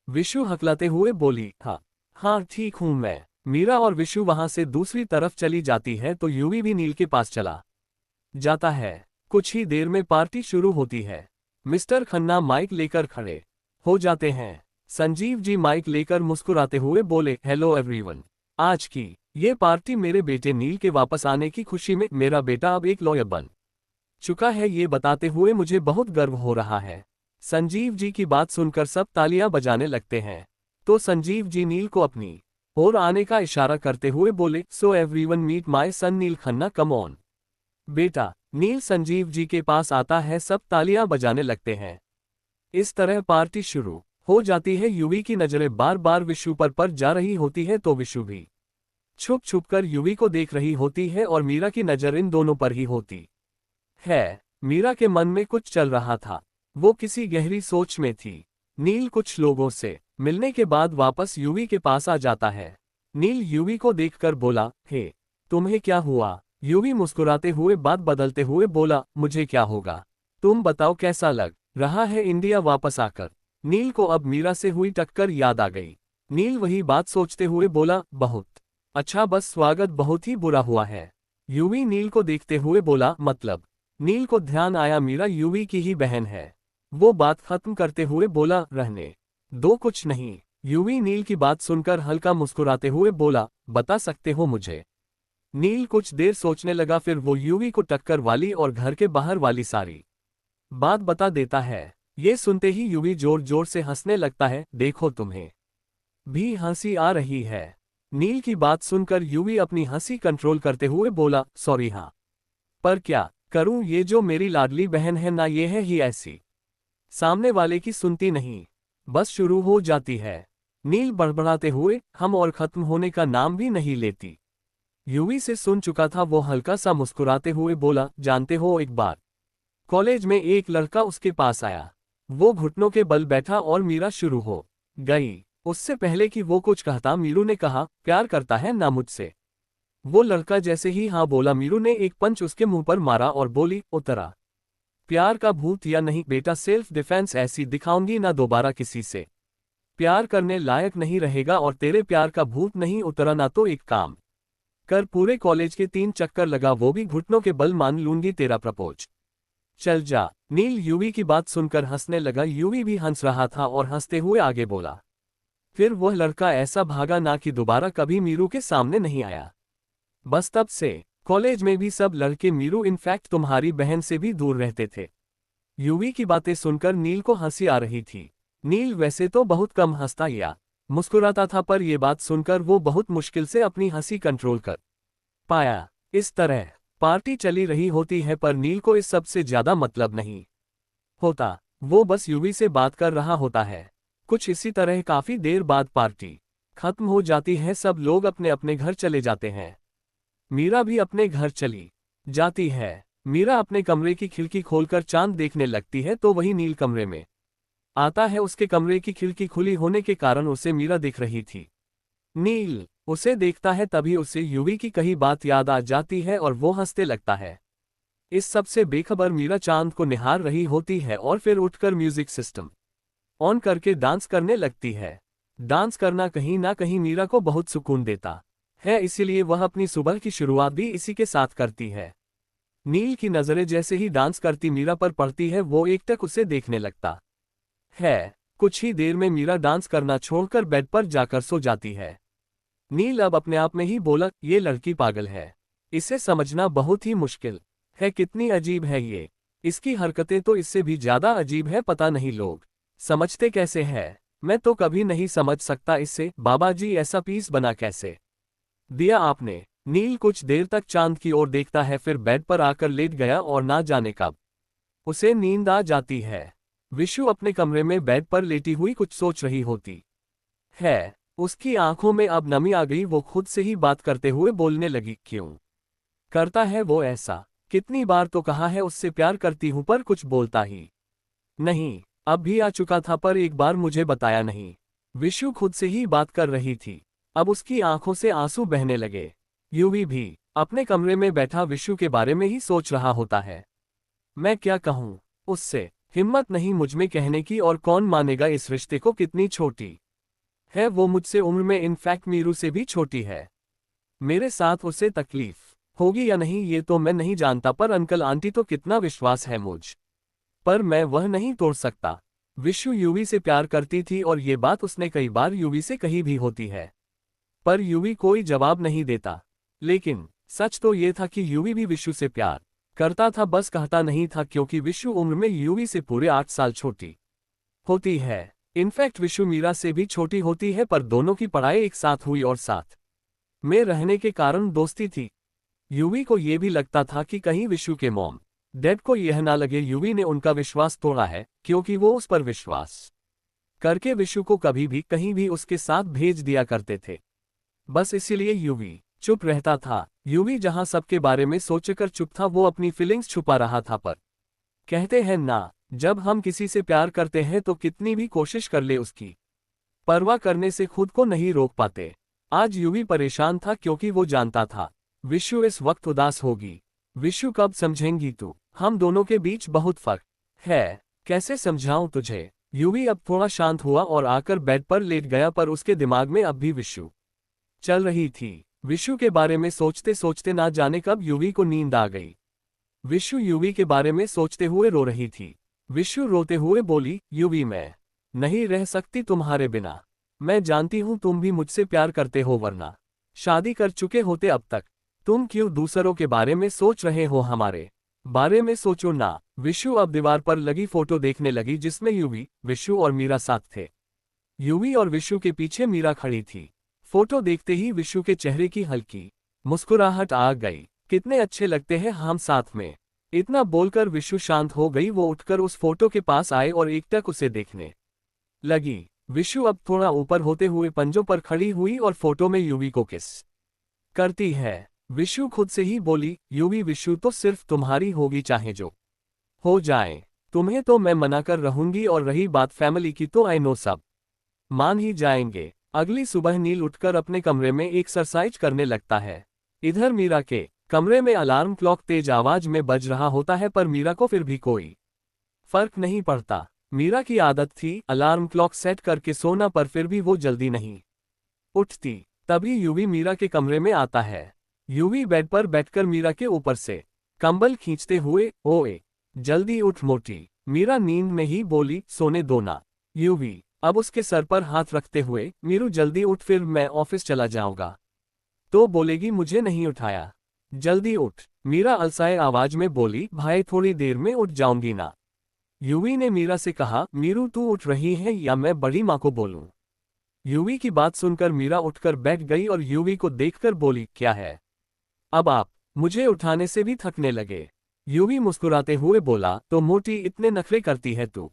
विशु हकलाते हुए बोली, हाँ ठीक हूं मैं। मीरा और विशु वहां से दूसरी तरफ चली जाती है तो यूवी भी नील के पास चला जाता है। कुछ ही देर में पार्टी शुरू होती है। मिस्टर खन्ना माइक लेकर खड़े हो जाते हैं। संजीव जी माइक लेकर मुस्कुराते हुए बोले, हेलो एवरीवन। आज की ये पार्टी मेरे बेटे नील के वापस आने की खुशी में। मेरा बेटा अब एक लॉयर बन चुका है, ये बताते हुए मुझे बहुत गर्व हो रहा है। संजीव जी की बात सुनकर सब तालियां बजाने लगते हैं। तो संजीव जी नील को अपनी ओर आने का इशारा करते हुए बोले, so everyone meet my son Neel Khanna, come on. बेटा नील संजीव जी के पास आता है, सब तालियां बजाने लगते हैं। इस तरह पार्टी शुरू हो जाती है। यूवी की नजरें बार बार विशु पर जा रही होती है तो विशु भी छुप छुप कर यूवी को देख रही होती है और मीरा की नजर इन दोनों पर ही होती है। मीरा के मन में कुछ चल रहा था। वो किसी गहरी सोच में थी। नील कुछ लोगों से मिलने के बाद वापस यूवी के पास आ जाता है। नील यूवी को देखकर बोला, हे तुम्हें क्या हुआ? यूवी मुस्कुराते हुए बात बदलते हुए बोला, मुझे क्या होगा, तुम बताओ कैसा लग रहा है इंडिया वापस आकर? नील को अब मीरा से हुई टक्कर याद आ गई। नील वही बात सोचते हुए बोला, बहुत अच्छा, बस स्वागत बहुत ही बुरा हुआ है। यूवी नील को देखते हुए बोला, मतलब? नील को ध्यान आया मीरा यूवी की ही बहन है। वो बात खत्म करते हुए बोला, रहने दो, कुछ नहीं। यूवी नील की बात सुनकर हल्का मुस्कुराते हुए बोला, बता सकते हो मुझे? नील कुछ देर सोचने लगा, फिर वो यूवी को टक्कर वाली और घर के बाहर वाली सारी बात बता देता है। ये सुनते ही यूवी जोर जोर से हंसने लगता है। देखो तुम्हें भी हंसी आ रही है। नील की बात सुनकर यूवी अपनी हंसी कंट्रोल करते हुए बोला, सॉरी हाँ, पर क्या करूं, ये जो मेरी लाडली बहन है ना, ये है ही ऐसी, सामने वाले की सुनती नहीं, बस शुरू हो जाती है। नील बड़बड़ाते हुए, हम और खत्म होने का नाम भी नहीं लेती। यूवी से सुन चुका था, वो हल्का सा मुस्कुराते हुए बोला, जानते हो एक बार कॉलेज में एक लड़का उसके पास आया। वो घुटनों के बल बैठा और मीरा शुरू हो गई। उससे पहले कि वो कुछ कहता, मीरू ने कहा, प्यार करता है ना मुझसे? वो लड़का जैसे ही हाँ बोला, मीरू ने एक पंच उसके मुंह पर मारा और बोली, उतरा प्यार का भूत या नहीं बेटा, सेल्फ डिफेंस ऐसी दिखाऊंगी ना दोबारा किसी से। प्यार करने लायक नहीं रहेगा और तेरे प्यार का भूत नहीं उतरा ना तो एक काम कर, पूरे कॉलेज के 3 चक्कर लगा, वो भी घुटनों के बल, मान लूंगी तेरा प्रपोज। चल जा। नील यूवी की बात सुनकर हंसने लगा। यूवी भी हंस रहा था और हंसते हुए आगे बोला, फिर वह लड़का ऐसा भागा ना कि दोबारा कभी मीरू के सामने नहीं आया। बस तब से कॉलेज में भी सब लड़के मीरू, इनफैक्ट तुम्हारी बहन से भी दूर रहते थे। यूवी की बातें सुनकर नील को हंसी आ रही थी। नील वैसे तो बहुत कम हंसता या मुस्कुराता था, पर यह बात सुनकर वो बहुत मुश्किल से अपनी हंसी कंट्रोल कर पाया। इस तरह पार्टी चली रही होती है, पर नील को इस सब से ज्यादा मतलब नहीं होता। वो बस यूवी से बात कर रहा होता है। कुछ इसी तरह काफी देर बाद पार्टी खत्म हो जाती है, सब लोग अपने अपने घर चले जाते हैं। मीरा भी अपने घर चली जाती है। मीरा अपने कमरे की खिड़की खोलकर चांद देखने लगती है तो वही नील कमरे में आता है। उसके कमरे की खिड़की खुली होने के कारण उसे मीरा दिख रही थी। नील उसे देखता है, तभी उसे यूवी की कही बात याद आ जाती है और वो हंसने लगता है। इस सब से बेखबर मीरा चांद को निहार रही होती है और फिर उठकर म्यूजिक सिस्टम ऑन करके डांस करने लगती है। डांस करना कहीं ना कहीं मीरा को बहुत सुकून देता है, इसीलिए वह अपनी सुबह की शुरुआत भी इसी के साथ करती है। नील की नजरें जैसे ही डांस करती मीरा पर पड़ती है, वो एकटक उसे देखने लगता है। कुछ ही देर में मीरा डांस करना छोड़कर बेड पर जाकर सो जाती है। नील अब अपने आप में ही बोला, ये लड़की पागल है। इसे समझना बहुत ही मुश्किल है। कितनी अजीब है ये। इसकी हरकतें तो इससे भी ज्यादा अजीब है। पता नहीं लोग समझते कैसे हैं। मैं तो कभी नहीं समझ सकता इससे। बाबा जी, ऐसा पीस बना कैसे दिया आपने। नील कुछ देर तक चांद की ओर देखता है, फिर बेड पर आकर लेट गया और ना जाने कब उसे नींद आ जाती है। विशु अपने कमरे में बेड पर लेटी हुई कुछ सोच रही होती है। उसकी आंखों में अब नमी आ गई। वो खुद से ही बात करते हुए बोलने लगी, क्यों करता है वो ऐसा? कितनी बार तो कहा है उससे प्यार करती हूं, पर कुछ बोलता ही नहीं। अब भी आ चुका था, पर एक बार मुझे बताया नहीं। विशु खुद से ही बात कर रही थी। अब उसकी आंखों से आंसू बहने लगे। यूवी भी अपने कमरे में बैठा विशु के बारे में ही सोच रहा होता है। मैं क्या कहूँ उससे? हिम्मत नहीं मुझ में कहने की, और कौन मानेगा इस रिश्ते को। कितनी छोटी है वो मुझसे उम्र में, इनफैक्ट मीरू से भी छोटी है। मेरे साथ उसे तकलीफ होगी या नहीं ये तो मैं नहीं जानता, पर अंकल आंटी तो कितना विश्वास है मुझ पर, मैं वह नहीं तोड़ सकता। विशु यूवी से प्यार करती थी और ये बात उसने कई बार यूवी से कही भी होती है, पर यूवी कोई जवाब नहीं देता। लेकिन सच तो ये था कि यूवी भी विशु से प्यार करता था, बस कहता नहीं था, क्योंकि विशु उम्र में यूवी से पूरे 8 साल छोटी होती है। इनफैक्ट विशु मीरा से भी छोटी होती है, पर दोनों की पढ़ाई एक साथ हुई और साथ में रहने के कारण दोस्ती थी। यूवी को यह भी लगता था कि कहीं विशु के मॉम डैड को यह ना लगे यूवी ने उनका विश्वास तोड़ा है, क्योंकि वो उस पर विश्वास करके विशु को कभी भी कहीं भी उसके साथ भेज दिया करते थे। बस इसीलिए यूवी चुप रहता था। यूवी जहां सबके बारे में सोचकर चुप था, वो अपनी फीलिंग्स छुपा रहा था। पर कहते हैं ना, जब हम किसी से प्यार करते हैं तो कितनी भी कोशिश कर ले उसकी परवाह करने से खुद को नहीं रोक पाते। आज यूवी परेशान था, क्योंकि वो जानता था विशु इस वक्त उदास होगी। विशु, कब समझेंगी तू? हम दोनों के बीच बहुत फर्क है। कैसे समझाऊं तुझे? यूवी अब थोड़ा शांत हुआ और आकर बेड पर लेट गया, पर उसके दिमाग में अब भी विशु चल रही थी। विशु के बारे में सोचते सोचते ना जाने कब यूवी को नींद आ गई। विशु यूवी के बारे में सोचते हुए रो रही थी। विशु रोते हुए बोली, यूवी, मैं नहीं रह सकती तुम्हारे बिना। मैं जानती हूं तुम भी मुझसे प्यार करते हो, वरना शादी कर चुके होते अब तक। तुम क्यों दूसरों के बारे में सोच रहे हो? हमारे बारे में सोचो ना। विशु अब दीवार पर लगी फोटो देखने लगी, जिसमें यूवी, विशु और मीरा साथ थे। यूवी और विशु के पीछे मीरा खड़ी थी। फोटो देखते ही विशु के चेहरे की हल्की मुस्कुराहट आ गई। कितने अच्छे लगते हैं हम साथ में। इतना बोलकर विशु शांत हो गई। वो उठकर उस फोटो के पास आए और एकटक उसे देखने लगी। विशु अब थोड़ा ऊपर होते हुए पंजों पर खड़ी हुई और फोटो में यूवी को किस करती है। विशु खुद से ही बोली, यूवी, विशु तो सिर्फ तुम्हारी होगी, चाहे जो हो जाए। तुम्हें तो मैं मना कर रहूंगी, और रही बात फैमिली की तो आई नो सब मान ही जाएंगे। अगली सुबह नील उठकर अपने कमरे में एक्सरसाइज करने लगता है। इधर मीरा के कमरे में अलार्म क्लॉक तेज आवाज में बज रहा होता है, पर मीरा को फिर भी कोई फर्क नहीं पड़ता। मीरा की आदत थी अलार्म क्लॉक सेट करके सोना, पर फिर भी वो जल्दी नहीं उठती। तभी यूवी मीरा के कमरे में आता है। यूवी बेड पर बैठकर मीरा के ऊपर से कंबल खींचते हुए, ओए जल्दी उठ मोटी। मीरा नींद में ही बोली, सोने दो ना। यूवी अब उसके सर पर हाथ रखते हुए, मीरू जल्दी उठ, फिर मैं ऑफिस चला जाऊंगा तो बोलेगी मुझे नहीं उठाया। जल्दी उठ। मीरा अलसाए आवाज में बोली, भाई थोड़ी देर में उठ जाऊंगी ना। युवी ने मीरा से कहा, मीरू तू उठ रही है या मैं बड़ी माँ को बोलूं? युवी की बात सुनकर मीरा उठकर बैठ गई और युवी को देखकर बोली, क्या है? अब आप मुझे उठाने से भी थकने लगे। युवी मुस्कुराते हुए बोला, तो मोटी इतने नखरे करती है तू?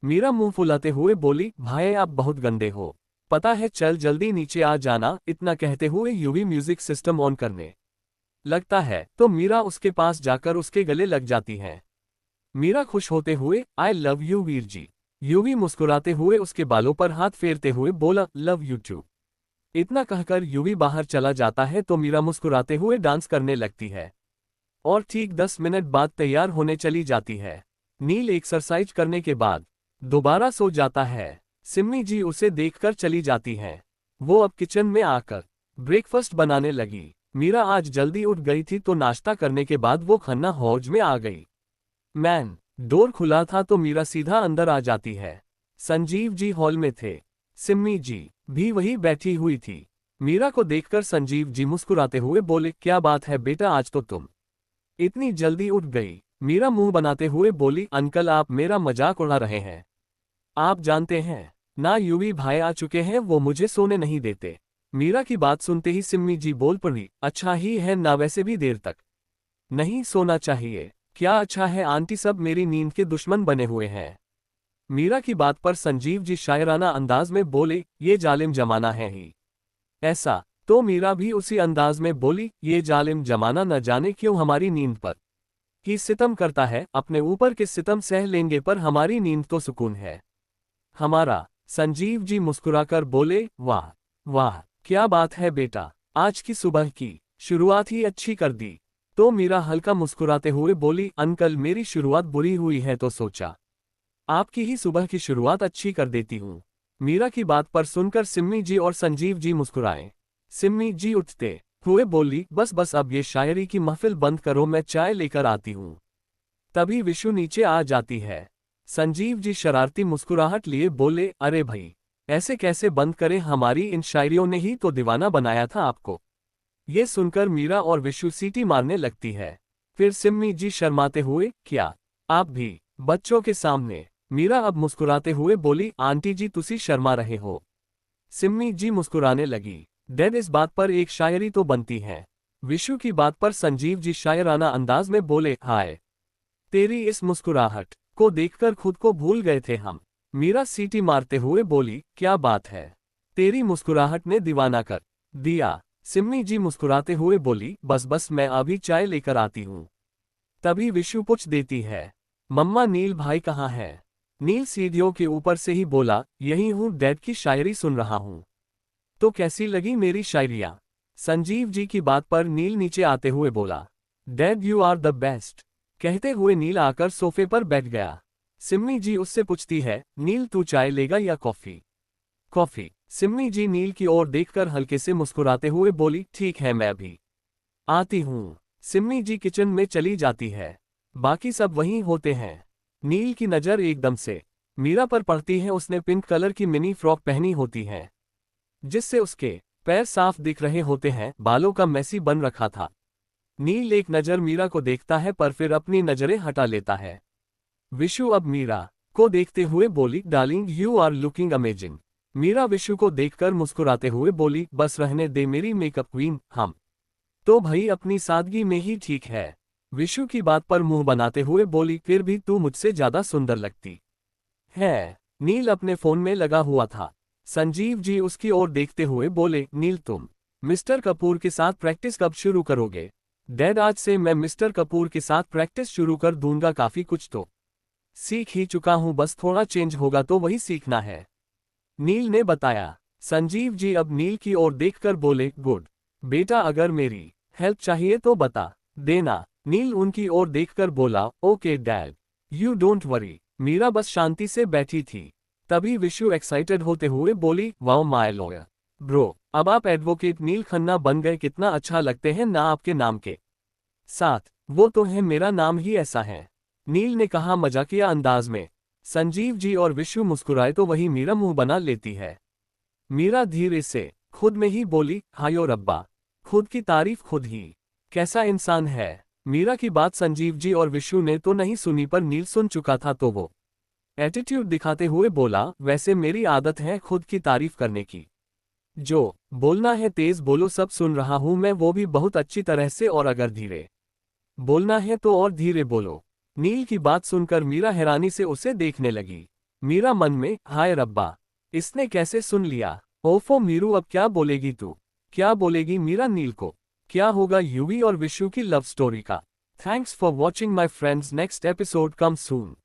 मीरा मुंह फुलाते हुए बोली, भाई आप बहुत गंदे हो, पता है, चल जल्दी नीचे आ जाना। इतना कहते हुए युवी म्यूजिक सिस्टम ऑन करने लगता है तो मीरा उसके पास जाकर उसके गले लग जाती है। मीरा खुश होते हुए, आई लव यू वीर जी। युवी मुस्कुराते हुए उसके बालों पर हाथ फेरते हुए बोला, लव यू टू। इतना कहकर युवी बाहर चला जाता है तो मीरा मुस्कुराते हुए डांस करने लगती है और ठीक 10 मिनट बाद तैयार होने चली जाती है। नील एक्सरसाइज करने के बाद दोबारा सो जाता है। सिम्मी जी उसे देखकर चली जाती हैं। वो अब किचन में आकर ब्रेकफास्ट बनाने लगी। मीरा आज जल्दी उठ गई थी तो नाश्ता करने के बाद वो खन्ना हौज में आ गई। मैन डोर खुला था तो मीरा सीधा अंदर आ जाती है। संजीव जी हॉल में थे। सिम्मी जी भी वही बैठी हुई थी। मीरा को देखकर संजीव जी मुस्कुराते हुए बोले, क्या बात है बेटा, आज तो तुम इतनी जल्दी उठ गई? मीरा मुंह बनाते हुए बोली, अंकल आप मेरा मजाक उड़ा रहे हैं। आप जानते हैं ना, युवी भाई आ चुके हैं, वो मुझे सोने नहीं देते। मीरा की बात सुनते ही सिम्मी जी बोल पड़ी, अच्छा ही है ना, वैसे भी देर तक नहीं सोना चाहिए। क्या अच्छा है आंटी, सब मेरी नींद के दुश्मन बने हुए हैं। मीरा की बात पर संजीव जी शायराना अंदाज में बोले, ये जालिम जमाना है ही ऐसा। तो मीरा भी उसी अंदाज में बोली, ये जालिम जमाना न जाने क्यों हमारी नींद पर ही सितम करता है, अपने ऊपर के सितम सह लेंगे पर हमारी नींद तो सुकून है हमारा। संजीव जी मुस्कुराकर बोले, वाह वाह, क्या बात है बेटा, आज की सुबह की शुरुआत ही अच्छी कर दी। तो मीरा हल्का मुस्कुराते हुए बोली, अंकल मेरी शुरुआत बुरी हुई है तो सोचा आपकी ही सुबह की शुरुआत अच्छी कर देती हूँ। मीरा की बात पर सुनकर सिम्मी जी और संजीव जी मुस्कुराए। सिम्मी जी उठते हुए बोली, बस बस अब ये शायरी की महफिल बंद करो, मैं चाय लेकर आती हूँ। तभी विशु नीचे आ जाती है। संजीव जी शरारती मुस्कुराहट लिए बोले, अरे भाई ऐसे कैसे बंद करें, हमारी इन शायरियों ने ही तो दीवाना बनाया था आपको। ये सुनकर मीरा और विशु सीटी मारने लगती है। फिर सिम्मी जी शर्माते हुए, क्या आप भी बच्चों के सामने? मीरा अब मुस्कुराते हुए बोली, आंटी जी तुसी शर्मा रहे हो। सिम्मी जी मुस्कुराने लगी। डैड इस बात पर एक शायरी तो बनती है। विशु की बात पर संजीव जी शायराना अंदाज में बोले, हाय तेरी इस मुस्कुराहट को देखकर खुद को भूल गए थे हम। मीरा सीटी मारते हुए बोली, क्या बात है, तेरी मुस्कुराहट ने दीवाना कर दिया। सिम्मी जी मुस्कुराते हुए बोली, बस बस मैं अभी चाय लेकर आती हूँ। तभी विशु पूछ देती है, मम्मा नील भाई कहाँ है? नील सीढ़ियों के ऊपर से ही बोला, यही हूँ डैड की शायरी सुन रहा हूँ। तो कैसी लगी मेरी शायरियाँ? संजीव जी की बात पर नील नीचे आते हुए बोला, dad you are the best. कहते हुए नील आकर सोफे पर बैठ गया। सिम्मी जी उससे पूछती है, नील तू चाय लेगा या कॉफी? कॉफी। सिम्मी जी नील की ओर देखकर हल्के से मुस्कुराते हुए बोली, ठीक है मैं भी आती हूँ। सिम्मी जी किचन में चली जाती है। बाकी सब वहीं होते हैं। नील की नज़र एकदम से मीरा पर पड़ती है। उसने पिंक कलर की मिनी फ्रॉक पहनी होती है जिससे उसके पैर साफ दिख रहे होते हैं, बालों का मैसी बन रखा था। नील एक नज़र मीरा को देखता है पर फिर अपनी नज़रें हटा लेता है। विशु अब मीरा को देखते हुए बोली, darling you are looking amazing. Meera Vishu को देखकर मुस्कुराते हुए बोली, बस रहने दे मेरी मेकअप क्वीन, हम तो भाई अपनी सादगी में ही ठीक है। विशु की बात पर मुंह बनाते हुए बोली, फिर भी तू मुझसे ज्यादा सुंदर लगती है। नील अपने फोन में लगा हुआ था। संजीव जी उसकी ओर देखते हुए बोले, नील तुम मिस्टर कपूर के साथ प्रैक्टिस कब शुरू करोगे? डैड आज से मैं मिस्टर कपूर के साथ प्रैक्टिस शुरू कर दूंगा, काफी कुछ तो सीख ही चुका हूं, बस थोड़ा चेंज होगा तो वही सीखना है, नील ने बताया। संजीव जी अब नील की ओर देखकर बोले, गुड बेटा, अगर मेरी हेल्प चाहिए तो बता देना। नील उनकी ओर देखकर बोला, okay dad, you don't worry. Meera बस शांति से बैठी थी। तभी विशु एक्साइटेड होते हुए बोली, वाओ माय लॉयर ब्रो, अब आप एडवोकेट नील खन्ना बन गए, कितना अच्छा लगते हैं ना आपके नाम के साथ। वो तो है, मेरा नाम ही ऐसा है, नील ने कहा मजाकिया अंदाज में। संजीव जी और विशु मुस्कुराए तो वही मीरा मुंह बना लेती है। मीरा धीरे से खुद में ही बोली, हायो रब्बा, खुद की तारीफ खुद ही कैसा इंसान है। मीरा की बात संजीव जी और विशु ने तो नहीं सुनी, पर नील सुन चुका था तो वो एटीट्यूड दिखाते हुए बोला, वैसे मेरी आदत है खुद की तारीफ करने की। जो बोलना है तेज बोलो, सब सुन रहा हूं मैं, वो भी बहुत अच्छी तरह से, और अगर धीरे बोलना है तो और धीरे बोलो। नील की बात सुनकर मीरा हैरानी से उसे देखने लगी। मीरा मन में, हाय रब्बा, इसने कैसे सुन लिया। ओफो मीरू, अब क्या बोलेगी तू? क्या बोलेगी मीरा नील को? क्या होगा युवी और विशु की लव स्टोरी का? Thanks for watching my friends, next episode come soon.